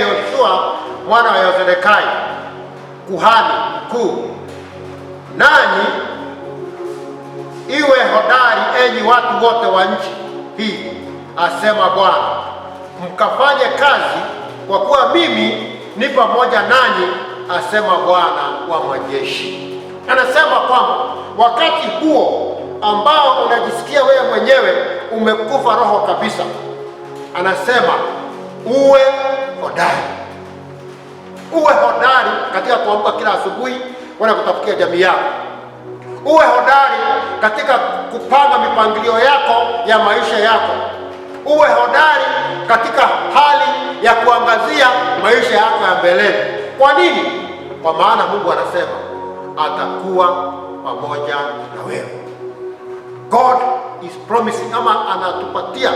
Yoshua mwana wa Yosedekai kuhani mkuu, nanyi iwe hodari enyi watu wote wa nchi hii, asema Bwana, mkafanye kazi, kwa kuwa mimi ni pamoja nanyi, asema Bwana wa majeshi. Anasema kwamba wakati huo ambao unajisikia wewe mwenyewe umekufa roho kabisa, anasema uwe hodari. Uwe hodari katika kuamka kila asubuhi kwenda kutafutia jamii yako. Uwe hodari katika kupanga mipangilio yako ya maisha yako. Uwe hodari katika hali ya kuangazia maisha yako ya mbeleni. Kwa nini? Kwa maana Mungu anasema atakuwa pamoja na wewe. God is promising, ama anatupatia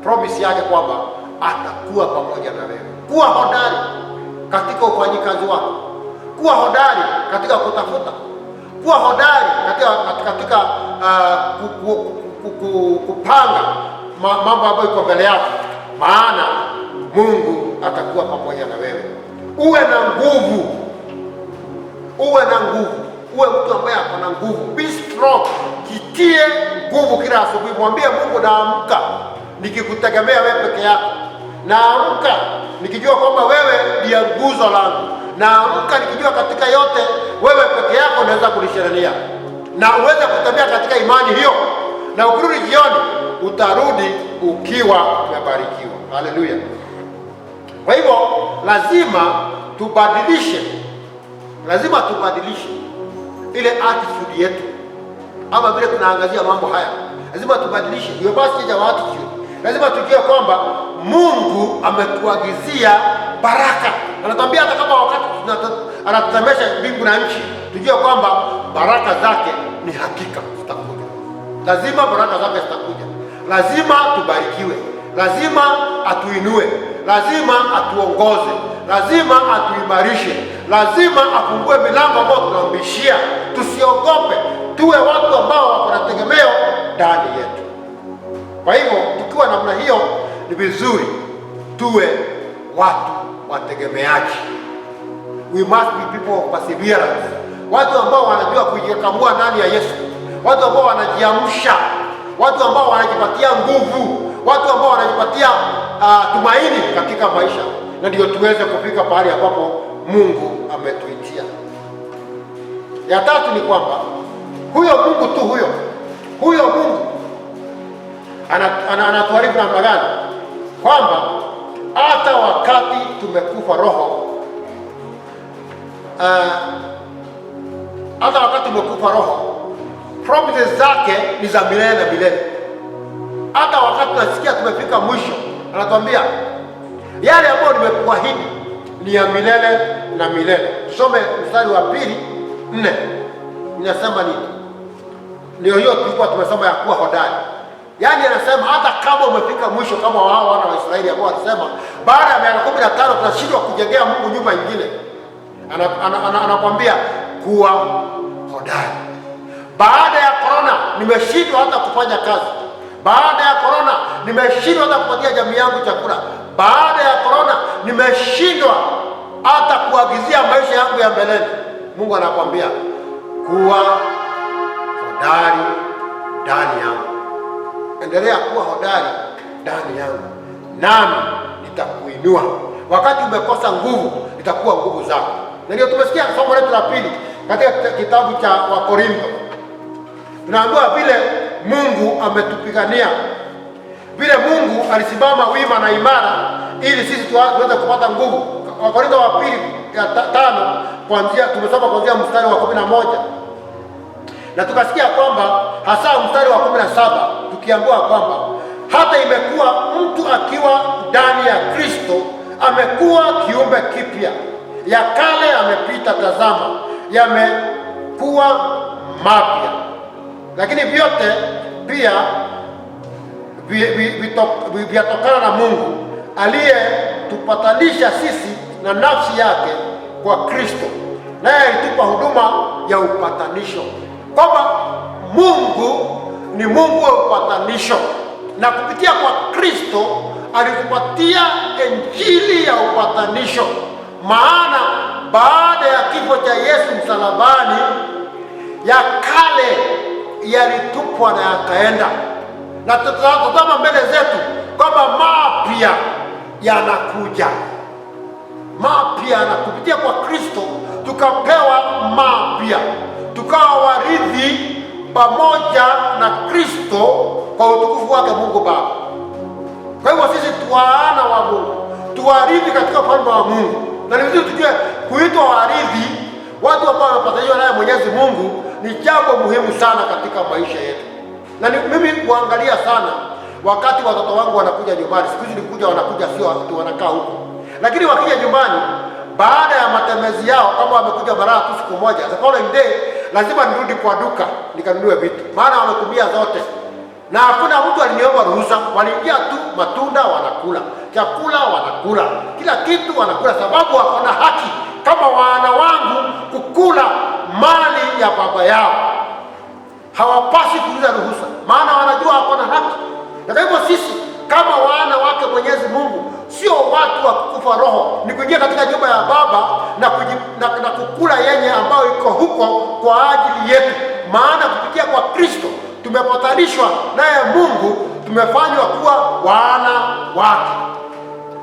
promise yake kwamba atakuwa pamoja na wewe. Kuwa hodari katika ufanyikazi wako. Kuwa hodari katika kutafuta. Kuwa hodari katika kupanga mambo ambayo iko mbele yako, maana Mungu atakuwa pamoja na wewe. Uwe na nguvu. Uwe na nguvu. Uwe mtu ambaye ako na nguvu. Be strong. Jitie nguvu kila asubuhi. Mwambie Mungu, naamka nikikutegemea wewe peke yako. Naamka nikijua kwamba wewe ndiye nguzo langu. Naamka nikijua katika yote wewe peke yako unaweza kunishindania, na uweze kutembea katika imani hiyo, na ukirudi jioni utarudi ukiwa umebarikiwa. Haleluya. Kwa hivyo lazima tubadilishe ile attitude yetu, ama vile tunaangazia mambo haya, lazima tubadilishe. Hiyo basi ya attitude, lazima tujue kwamba Mungu ametuagizia baraka. Anatuambia hata kama wakati anatutemesha mbingu na nchi, tujue kwamba baraka zake ni hakika zitakuja. Lazima baraka zake zitakuja. Lazima tubarikiwe. Lazima atuinue. Lazima atuongoze. Lazima atuimarishe. Lazima afungue milango ambayo tunambishia. Tusiogope. Tuwe watu ambao wako na tegemeo ndani yetu. Kwa hivyo tukiwa namna hiyo, ni vizuri tuwe watu wategemeaji. We must be people of perseverance. Watu ambao wanajua kujikamua ndani ya Yesu. Watu ambao wanajiamsha. Watu ambao wanajipatia nguvu. Watu ambao wanajipatia tumaini katika maisha. Na ndio tuweze kufika pahali ambapo Mungu ametuitia. Ya tatu ni kwamba huyo Mungu tu huyo Mungu anatuarifu namna gani? Kwamba hata wakati tumekufa roho, promises zake ni za milele na milele. Hata wakati tunasikia tumefika mwisho, anatuambia yale ambayo nimekuahidi ni ya milele na milele. Tusome mstari wa 2:4. Inasema nini? Ndio hiyo tulikuwa tumesoma ya kuwa hodari. Yaani anasema hata kama umefika mwisho kama wao wana wa Israeli ambao walisema baada ya miaka 15 tunashindwa kujengea Mungu nyumba nyingine. Anakwambia kuwa hodari. Baada ya corona nimeshindwa hata kufanya kazi. Baada ya corona nimeshindwa hata kupatia jamii yangu chakula. Baada ya corona nimeshindwa hata kuagizia maisha yangu ya mbeleni. Mungu anakwambia kuwa hodari ndani yangu. Endelea kuwa hodari ndani yangu, nami nitakuinua. Wakati umekosa nguvu, nitakuwa nguvu zako. Na ndio tumesikia somo letu la pili katika kitabu cha Wakorintho. Tunaambiwa vile Mungu ametupigania, vile Mungu alisimama wima na imara ili sisi tuweze kupata nguvu. Wakorintho wa pili 5 tumesoma kuanzia mstari wa 11 na tukasikia kwamba hasa mstari wa 17 tukiambiwa kwamba hata imekuwa mtu akiwa ndani ya Kristo amekuwa kiumbe kipya, ya kale yamepita, tazama yamekuwa mapya. Lakini vyote pia vyatokana na Mungu aliyetupatanisha sisi na nafsi yake kwa Kristo, naye alitupa huduma ya upatanisho. Kwamba Mungu ni Mungu wa upatanisho, na kupitia kwa Kristo alitupatia injili ya upatanisho. Maana baada ya kifo cha Yesu msalabani, ya kale yalitupwa na yakaenda, na tutazama mbele zetu kwamba mapya yanakuja. Mapya na kupitia kwa Kristo tukapewa mapya, tukawa warithi pamoja na Kristo kwa utukufu wake Mungu Baba. Kwa hivyo sisi tuwana wa Mungu, tuwarithi katika ufalme wa Mungu. Na ni vizuri tujue kuitwa warithi, watu ambao wamepatanishwa naye Mwenyezi Mungu, ni jambo muhimu sana katika maisha yetu. Na mimi huangalia sana wakati watoto wangu wanakuja nyumbani. Siku hizi nikuja wanakuja sio watu wanakaa huko. Lakini wakija nyumbani baada ya matembezi yao, kama wamekuja mara tu siku moja, the following day lazima nirudi kwa duka nikanunue vitu, maana wametumia zote. Na hakuna mtu aliniomba ruhusa, waliingia tu, matunda wanakula, chakula wanakula, kila kitu wanakula, sababu wako na haki kama wana wangu kukula mali ya baba yao. Hawapasi kuuliza ruhusa, maana wanajua wako na haki. Na hivyo sisi kama wana wake Mwenyezi Mungu sio watu wa kukufa roho, ni kuingia katika nyumba ya Baba na kukula yenye ambayo iko huko kwa ajili yetu. Maana kupitia kwa Kristo tumepatanishwa naye Mungu, tumefanywa kuwa wana wake,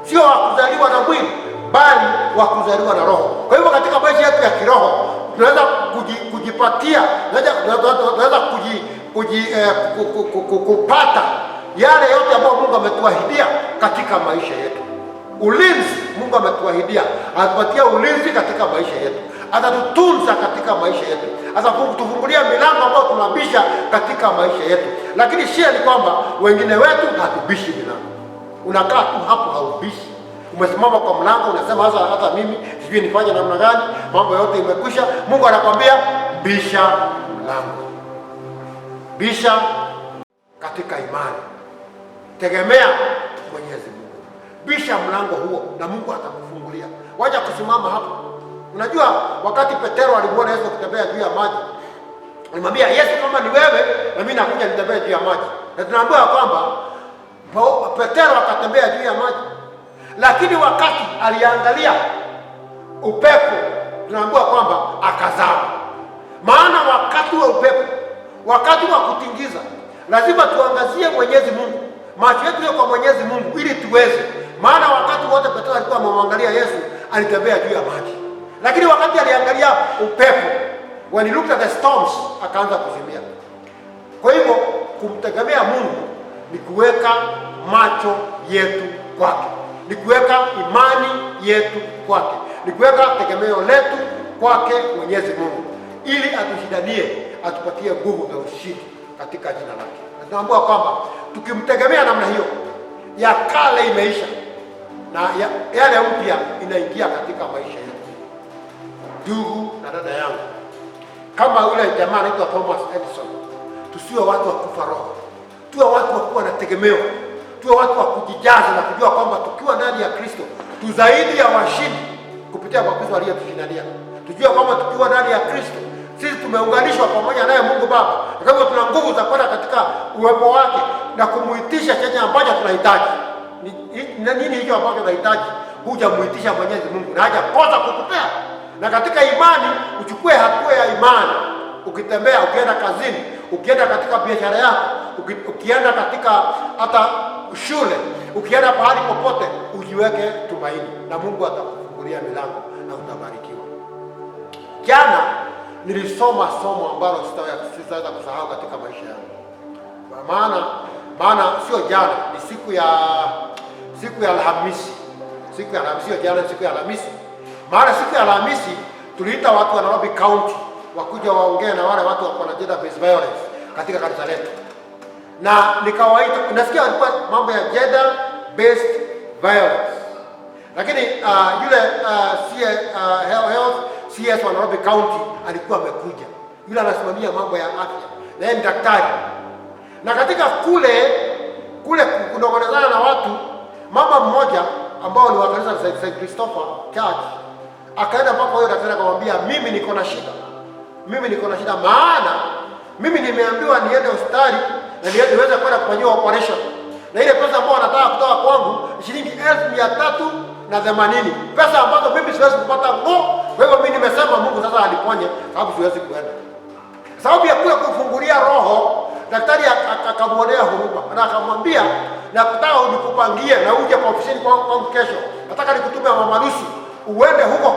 sio wa kuzaliwa na mwili, bali wa kuzaliwa na Roho. Kwa hivyo katika maisha yetu ya kiroho tunaweza kujipatia, tunaweza kupata yale yote ambayo Mungu ametuahidia katika maisha yetu. Ulinzi, Mungu ametuahidia, atatupatia ulinzi katika maisha yetu, atatutunza katika maisha yetu, atatufungulia milango ambayo tunabisha katika maisha yetu. Lakini shida ni kwamba wengine wetu hatubishi milango. Unakaa tu hapo haubishi. Umesimama kwa mlango unasema hata mimi sijui nifanye namna gani, mambo yote imekwisha. Mungu anakwambia bisha mlango. Bisha katika imani. Tegemea Mwenyezi Mungu. Bisha mlango huo na Mungu atakufungulia. Wacha kusimama hapo. Unajua wakati Petero alimuona Yesu akitembea juu ya maji, alimwambia Yesu, kama ni wewe na mimi nakuja nitembee juu ya maji. Na tunaambiwa kwamba Petero akatembea juu ya maji. Lakini wakati aliangalia upepo, tunaambiwa kwamba akazama. Maana wakati wa upepo, wakati wa kutingiza, lazima tuangazie Mwenyezi Mungu. Macho yetu yako kwa Mwenyezi Mungu ili tuweze. Maana wakati wote Petro alikuwa amemwangalia Yesu, alitembea juu ya maji. Lakini wakati aliangalia upepo, when he looked at the storms, akaanza kuzimia. Kwa hivyo kumtegemea Mungu ni kuweka macho yetu kwake, ni kuweka imani yetu kwake, ni kuweka tegemeo letu kwake Mwenyezi Mungu, ili atushindanie, atupatie nguvu za ushindi katika jina lake. Na tunaambiwa kwamba tukimtegemea namna hiyo, ya kale imeisha, na yale mpya inaingia katika maisha yetu. Ndugu na dada yangu, kama yule jamaa anaitwa Thomas Edison, tusiwe watu wa kufa roho, tuwe watu wa kuwa na tegemeo, tuwe watu wa kujijaza na kujua kwamba tukiwa ndani ya Kristo tu zaidi ya washindi kupitia kwa Kristo aliyetushindania. Tujue kwamba tukiwa ndani ya Kristo sisi tumeunganishwa pamoja naye Mungu Baba, kwa hivyo tuna nguvu za kwenda katika uwepo wake na kumuitisha chenye ambacho tunahitaji. Nini hicho ambacho tunahitaji? Huja muitisha Mwenyezi Mungu na haja kosa kukupea. Na katika imani uchukue hatua ya imani. Ukitembea, ukienda kazini, ukienda katika biashara yako, ukienda katika hata shule, ukienda pahali popote, ujiweke tumaini na Mungu atakufungulia milango na utabarikiwa. Jana nilisoma somo ambalo sitaweza kusahau katika maisha yangu. Maana sio jana, ni siku ya Alhamisi. Siku ya Alhamisi, sio jana, siku ya Alhamisi. Maana siku ya Alhamisi tuliita watu wa Nairobi County wakuja waongee na wale watu wako na gender based violence katika kanisa letu. Na nikawaita, nasikia walikuwa mambo ya gender based violence. Lakini yule health CS wa Nairobi County alikuwa amekuja. Yule anasimamia mambo ya afya. Na yeye ni daktari. Na katika kule kunongonezana na watu, mama mmoja ambao ni wa kanisa la St. Christopher Church akaenda mpaka huyo daktari akamwambia, mimi niko na shida. Maana mimi nimeambiwa niende hospitali na niweze kwenda kufanyiwa operation. Na ile pesa ambayo wanataka kutoa kwangu shilingi 1380. Pesa ambazo mimi siwezi kupata ngo. Kwa hivyo mimi nimesema Mungu sasa aliponye sababu siwezi kuenda. Sababu ya kule kufungulia roho, daktari akamwonea huruma. Na akamwambia, nataka unikupangie na uje kwa ofisini kwangu kesho. Nataka nikutume mama Lucy. Uende huko,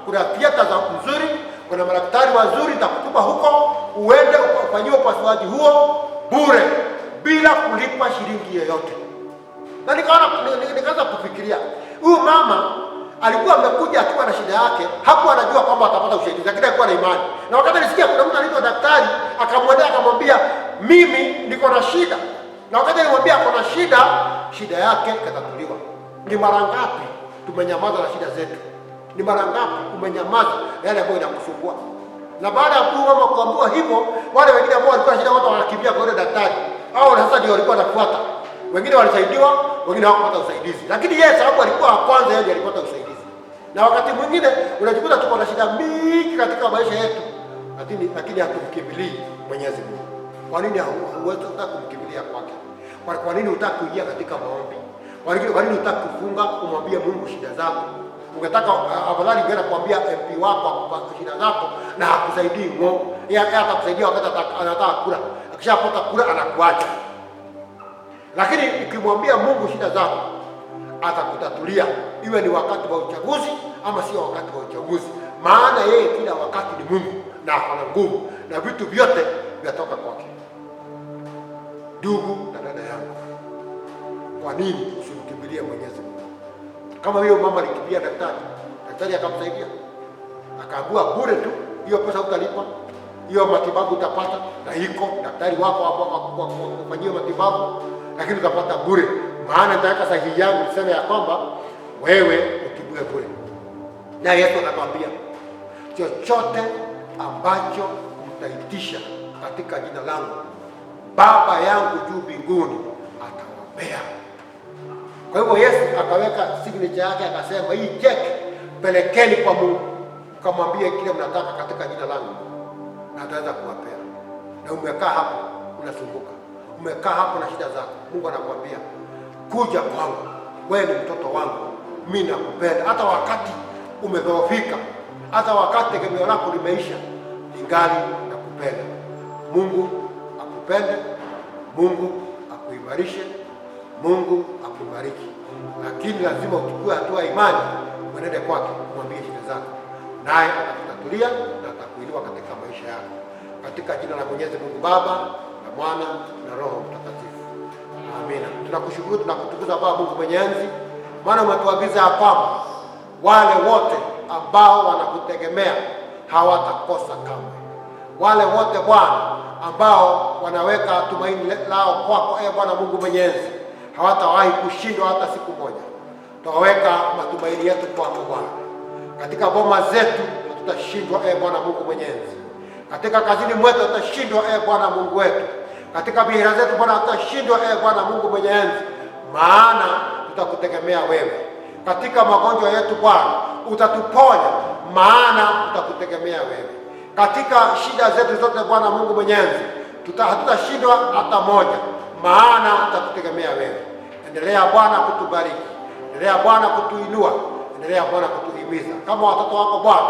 kuna theater za nzuri, kuna madaktari wazuri, nitakutuma huko, uende ufanyiwe upasuaji huo bure bila kulipa shilingi yoyote. Na nikaanza kufikiria, huyu mama alikuwa amekuja akiwa na shida yake, hakuwa anajua kwamba atapata usaidizi, lakini alikuwa na imani. Na wakati nisikia kuna mtu anaitwa daktari, akamwendea akamwambia, mimi niko na shida. Na wakati alimwambia ako na shida yake ikatatuliwa. Ni mara ngapi tumenyamaza na shida zetu? Ni mara ngapi umenyamaza yale ambayo inakusumbua? Na baada ya mama kuambiwa hivyo, wale wengine ambao walikuwa na shida wote wanakimbia kwa yule daktari. Hao sasa ndio walikuwa wanafuata. Wengine walisaidiwa, wengine hawakupata usaidizi. Lakini yeye sababu alikuwa wa kwanza, yeye alipata usaidizi. Na wakati mwingine unajikuta tuko na shida mingi katika maisha yetu, lakini hatumkimbilii Mwenyezi Mungu. Kwa nini huwezi kumkimbilia kwake? Kwa nini hutaki kuingia katika maombi? Kwa nini hutaki kufunga kumwambia Mungu shida zako? Ungetaka afadhali ungeenda kuambia MP wako akupa shida zako na hakusaidii ngo. Yeye atakusaidia wakati anataka kula. Akishapata kula anakuacha. Lakini ukimwambia Mungu shida zako, atakutatulia. Iwe ni wakati wa uchaguzi ama sio wakati wa uchaguzi. Maana yeye kila wakati ni Mungu na ana nguvu na vitu vyote vinatoka kwake. Ndugu na dada yangu, kwa nini usimkimbilie Mwenyezi Mungu? Kama hiyo mama alikimbilia daktari akamsaidia, akaambiwa bure tu, hiyo pesa utalipa, hiyo matibabu utapata, na iko daktari wako kufanyia matibabu, lakini utapata bure. Maana nataka sahihi yangu niseme ya kwamba wewe utibue bure. Na Yesu anakwambia, chochote ambacho mtaitisha katika jina langu, Baba yangu juu mbinguni atawapea. Kwa hivyo Yesu akaweka signature yake, akasema hii cheki pelekeni kwa Mungu, kamwambie kile mnataka katika jina langu na ataweza kuwapea. Na umekaa hapo unasumbuka, umekaa hapo na shida zako, Mungu anakuambia kuja kwangu, wewe ni mtoto wangu, mimi nakupenda. Hata wakati umedhoofika, hata wakati tegemeo lako limeisha, ningali nakupenda. Mungu akupende, Mungu akuimarishe, Mungu akubariki. Lakini lazima uchukue hatua imani, uende kwake, umwambie shida zako, naye atakutatulia na atakuinua katika maisha yako. Katika jina la Mwenyezi Mungu Baba na Mwana na Roho Mtakatifu. Amina. Tunakushukuru, tunakutukuza Baba Mungu mwenye enzi, maana umetuagiza ya kwamba wale wote ambao wanakutegemea hawatakosa kamwe. Wale wote Bwana ambao wanaweka tumaini lao kwako, Bwana Mungu mwenye enzi, hawatawahi kushindwa hata siku moja. Tutaweka matumaini yetu kwako Bwana. Katika boma zetu tutashindwa, Bwana Mungu Mwenyezi. Katika kazini mwetu tutashindwa, Bwana Mungu wetu. Katika biashara zetu Bwana tutashindwa, Bwana Mungu Mwenyezi, maana tutakutegemea wewe. Katika magonjwa yetu Bwana utatuponya, maana tutakutegemea wewe. Katika shida zetu zote Bwana Mungu Mwenyezi, hatutashindwa hata moja, maana tutakutegemea wewe. Endelea Bwana kutubariki, endelea Bwana kutuinua, endelea Bwana kutuhimiza. Kama watoto wako Bwana,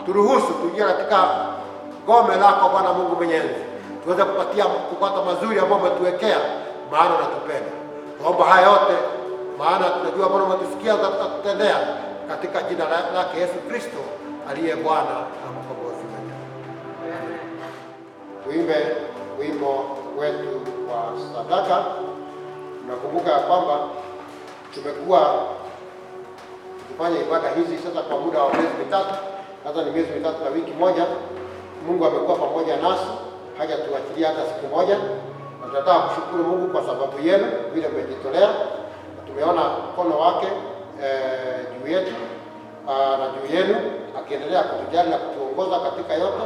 turuhusu tuingie katika ngome lako Bwana Mungu Mwenyezi, tuweze kupata mazuri ambayo umetuwekea, maana unatupenda. Tuomba haya yote maana tunajua Bwana umetusikia, tutakutendea katika jina lake Yesu Kristo aliye Bwana na mkombozi wetu. Tuimbe wimbo wetu wa sadaka. Tunakumbuka kwamba tumekuwa tukifanya ibada hizi sasa kwa muda wa miezi mitatu. Sasa ni miezi mitatu na wiki moja. Mungu amekuwa pamoja nasi, hajatuachilia hata siku moja, na tunataka kushukuru Mungu kwa sababu yenu vile mmejitolea. Tumeona mkono wake juu yetu na juu yenu, akiendelea kutujali na kutuongoza katika yote,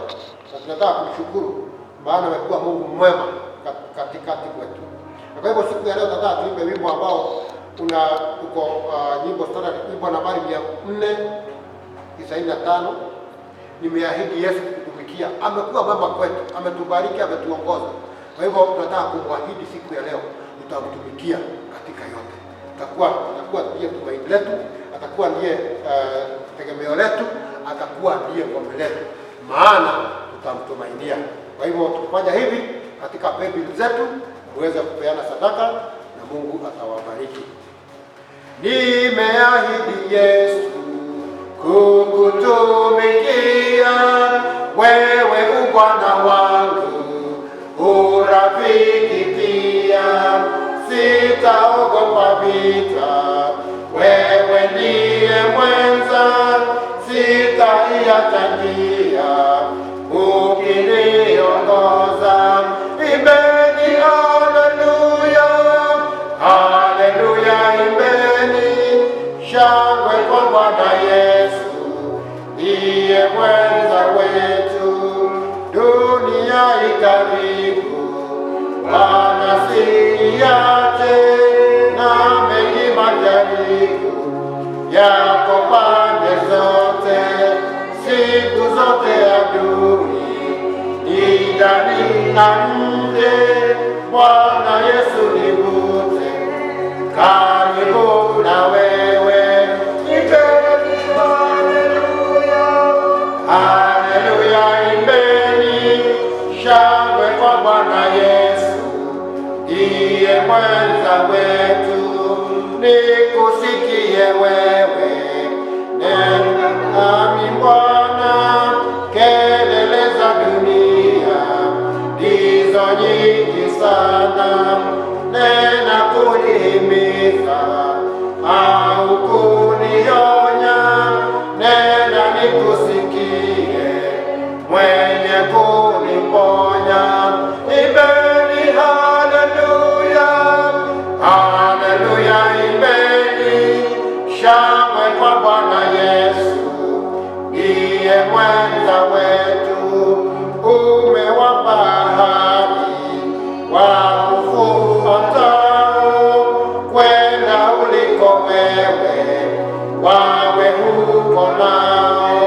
na tunataka kumshukuru maana amekuwa Mungu mwema katikati kwetu. Na kwa hivyo siku ya leo tunataka tuimbe wimbo ambao uko nyimbo standard, wimbo nambari 495. Nimeahidi Yesu kutumikia. Amekuwa mwema kwetu, ametubariki, ametuongoza. Kwa hivyo tunataka kumwahidi siku ya leo tutamtumikia katika yote. Atakuwa ndiye tumaini letu, atakuwa ndiye tegemeo letu, atakuwa ndiye ngome letu, maana tutamtumainia. Kwa hivyo tukifanya hivi katika paybill zetu, muweze kupeana sadaka na Mungu atawabariki. Nimeahidi Yesu kukutumikia, wewe Bwana wangu, urafiki pia, sitaogopa vita, wewe ndiye mwenza, sitaiacha njia, ukiniongoza. Imbeni haleluya, haleluya, imbeni shangwe kwa Bwana Yesu, ndiye mwenza wetu. Dunia ikaribu, Bwana siache, na mengi majaribu yako pande zote, siku zote adui ni ndani na nje, Bwana Yesu nivute karibu na wewe. Imbeni haleluya, haleluya, imbeni shangwe kwa Bwana Yesu, ndiye mwenza wetu. Nikusikie wewe, nena nami Bwana, kelele za dunia ndizo nyingi sana, nena kunihimiza au kunionya, nena nikusikie, mwenye kuniponya. Imbeni haleluya, haleluya, imbeni shangwe kwa Bwana Yesu, ndiye mwenza wetu. Umewapa ahadi wakufuatao, kwenda uliko wewe, wawe huko nao.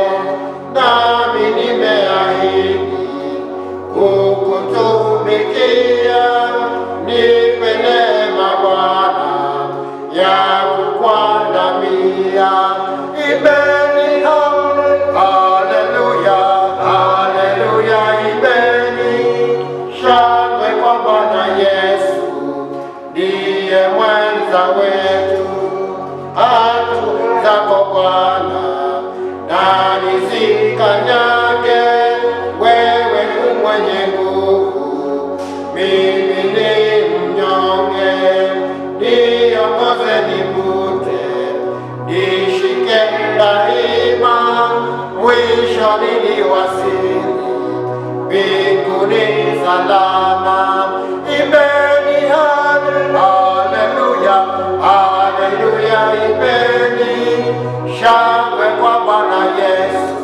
Nami nimeahidi kukutumikia, nipe neema Bwana ya kukuandamia. Imbeni haleluya, haleluya, imbeni shangwe kwa Bwana Yesu, ndiye mwenza wetu. Hatu zako Bwana nani zikanyage, wewe mwenye nguvu, mimi ni mnyonge. Niongoze nivute, nishike daima, mwisho niliwasili mbinguni salama. Imbeni haleluya, haleluya, imbeni Shangwe kwa Bwana Yesu,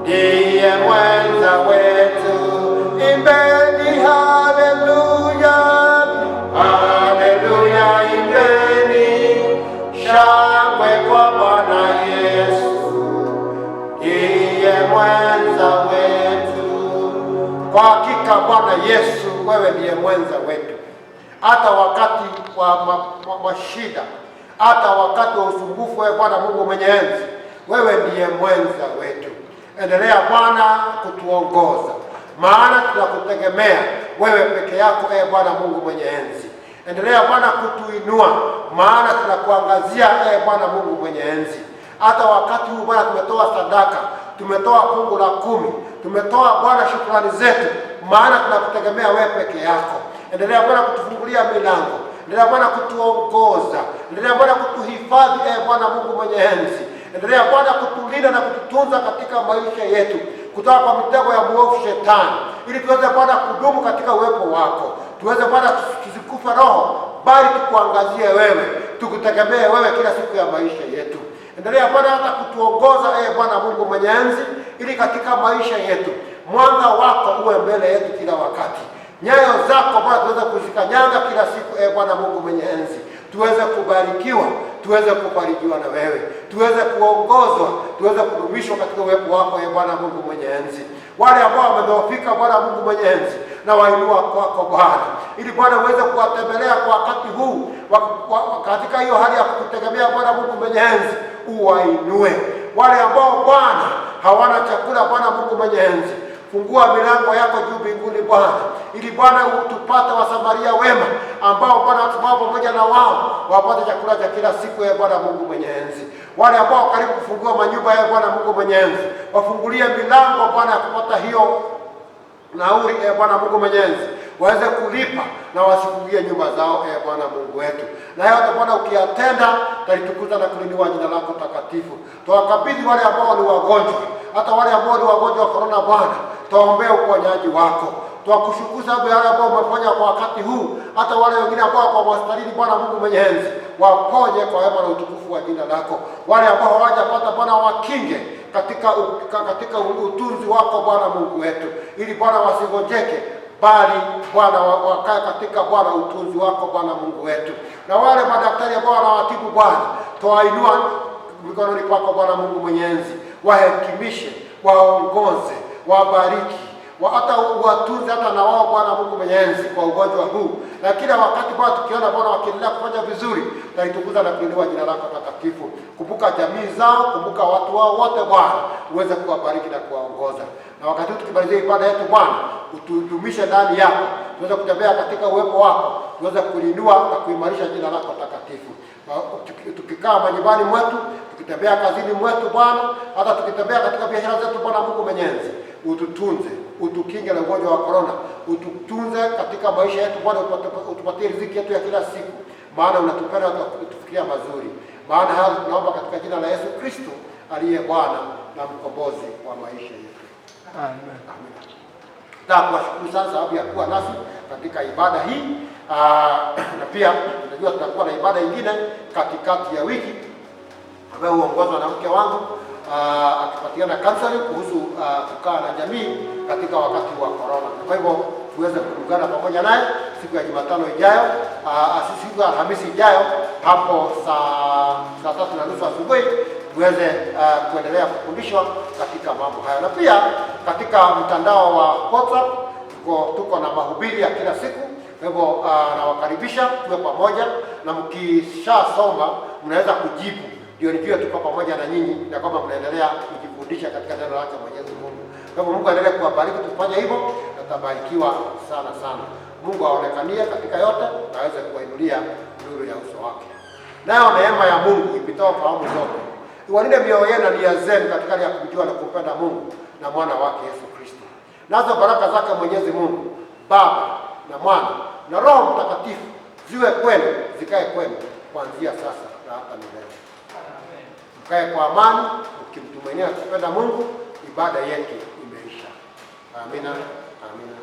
ndiye mwenza wetu. Imbeni haleluya, haleluya, imbeni. Shangwe kwa Bwana Yesu, ndiye mwenza wetu. Kwa hakika Bwana Yesu, wewe ndiye mwenza wetu. Hata wakati wa mashida, hata wakati wa usumbufu, wewe Bwana Mungu mwenye enzi, wewe ndiye mwenza wetu. Endelea Bwana kutuongoza, maana tunakutegemea wewe peke yako, Bwana Mungu mwenye enzi. Endelea Bwana kutuinua, maana tunakuangazia Bwana Mungu mwenye enzi. Hata wakati huu Bwana tumetoa sadaka, tumetoa fungu la 10, tumetoa Bwana shukrani zetu, maana tunakutegemea wewe peke yako. Endelea Bwana kutufungulia milango, endelea Bwana kutuongoza, endelea Bwana kutuhifadhi Bwana Mungu mwenye enzi. Endelea Bwana kutulinda na kututunza katika maisha yetu kutoka kwa mitego ya mwovu Shetani, ili tuweze Bwana kudumu katika uwepo wako. Tuweze Bwana tusikufe roho, bali tukuangazie wewe, tukutegemee wewe kila siku ya maisha yetu. Endelea Bwana hata kutuongoza Bwana Mungu mwenye enzi, ili katika maisha yetu mwanga wako uwe mbele yetu kila wakati. Nyayo zako Bwana tuweze kuzikanyanga kila siku Bwana Mungu mwenye enzi. Tuweze kubarikiwa, tuweze kubarikiwa na wewe, tuweze kuongozwa, tuweze kudumishwa katika uwepo wako Bwana Mungu mwenye enzi. Wale ambao wamedhoofika Bwana Mungu mwenye enzi, na wainua kwako Bwana, ili Bwana uweze kuwatembelea kwa wakati huu katika hiyo hali ya kukutegemea Bwana Mungu mwenye enzi, uwainue. Wale ambao Bwana hawana chakula Bwana Mungu mwenye enzi, fungua milango yako juu mbinguni Bwana, ili Bwana utupate wasamaria wema ambao Bwana tupao pamoja na wao wapate chakula cha kila siku Bwana Mungu mwenye enzi. Wale ambao karibu kufungua manyumba Bwana Mungu mwenye enzi, wafungulie milango Bwana ya kupata hiyo nauri Bwana Mungu mwenye enzi, waweze kulipa na wasifungie nyumba zao Bwana Mungu wetu. Na yote Bwana ukiyatenda, talitukuza na kuliniwa jina lako takatifu. Tuwakabidhi wale ambao ni wagonjwa, hata wale ambao ni wagonjwa wa korona Bwana, tuwaombea uponyaji wako. Tuwakushukuru sababu yale ambao umefanya kwa wakati huu, hata wale wengine ambao kwa hospitalini Bwana Mungu mwenye enzi, waponye kwa wema na utukufu wa jina lako. Wale ambao hawajapata Bwana, wakinge katika utunzi wako Bwana Mungu wetu, ili Bwana wasigojeke, bali Bwana wakae katika Bwana utunzi wako Bwana Mungu wetu. Na wale madaktari ambao wanawatibu Bwana, tuwainua mikononi kwako Bwana Mungu mwenye enzi, wahekimishe, waongoze, wabariki, hata watunze hata na wao Bwana Mungu mwenye enzi kwa ugonjwa huu. Na kila wakati Bwana tukiona Bwana wakiendelea kufanya vizuri, tunaitukuza na kuinua jina lako takatifu. Kumbuka jamii zao, kumbuka watu wao wote Bwana, uweze kuwabariki na kuwaongoza. Na wakati tukimalizia ibada yetu Bwana, utudumishe ndani yako, tuweze kutembea katika uwepo wako, tuweze kulinua na kuimarisha jina lako takatifu. Tukikaa majumbani mwetu, tukitembea kazini mwetu Bwana, hata tukitembea katika biashara zetu Bwana Mungu mwenye enzi, ututunze, utukinge na ugonjwa wa korona, ututunze katika maisha yetu Bwana, utupatie riziki yetu ya kila siku, maana unatupenda na utufikiria mazuri. Maana haya tunaomba katika jina la Yesu Kristo aliye Bwana na mkombozi wa maisha yetu. Amen. Tunashukuru sana sababu ya kuwa nasi katika ibada hii. Na pia tunajua tutakuwa na ibada nyingine katikati ya wiki ambayo huongozwa na mke wangu akipatiana counseling kuhusu kukaa na jamii katika wakati wa corona. Kwa hivyo tuweze kuungana pamoja naye siku ya Jumatano ijayo, siku ya Alhamisi ijayo hapo saa 3:30 asubuhi, tuweze kuendelea kufundishwa katika mambo haya. Na pia katika mtandao wa WhatsApp tuko na mahubiri ya kila siku. Kwa hivyo nawakaribisha tuwe pamoja, na mkishasoma mnaweza kujibu, ndio nijue tuko pamoja na nyinyi na kwamba mnaendelea kujifundisha katika neno lake Mwenyezi Mungu. Kwa hivyo Mungu aendelee kuwabariki tukifanya hivyo, na tutabarikiwa sana sana. Mungu aonekanie katika yote na aweze kuinulia nuru ya uso wake. Nayo neema ya Mungu ipitao fahamu zote iwalinde mioyo yenu na nia zenu katika hali ya kumjua na kumpenda Mungu na mwana wake Yesu Kristo. Nazo baraka zake Mwenyezi Mungu Baba na Mwana na Roho Mtakatifu ziwe kwenu, zikae kwenu kuanzia sasa na hata milele. Amen. Mkae kwa amani mkimtumainia kupenda Mungu. Ibada yetu imeisha. Amina. Amina.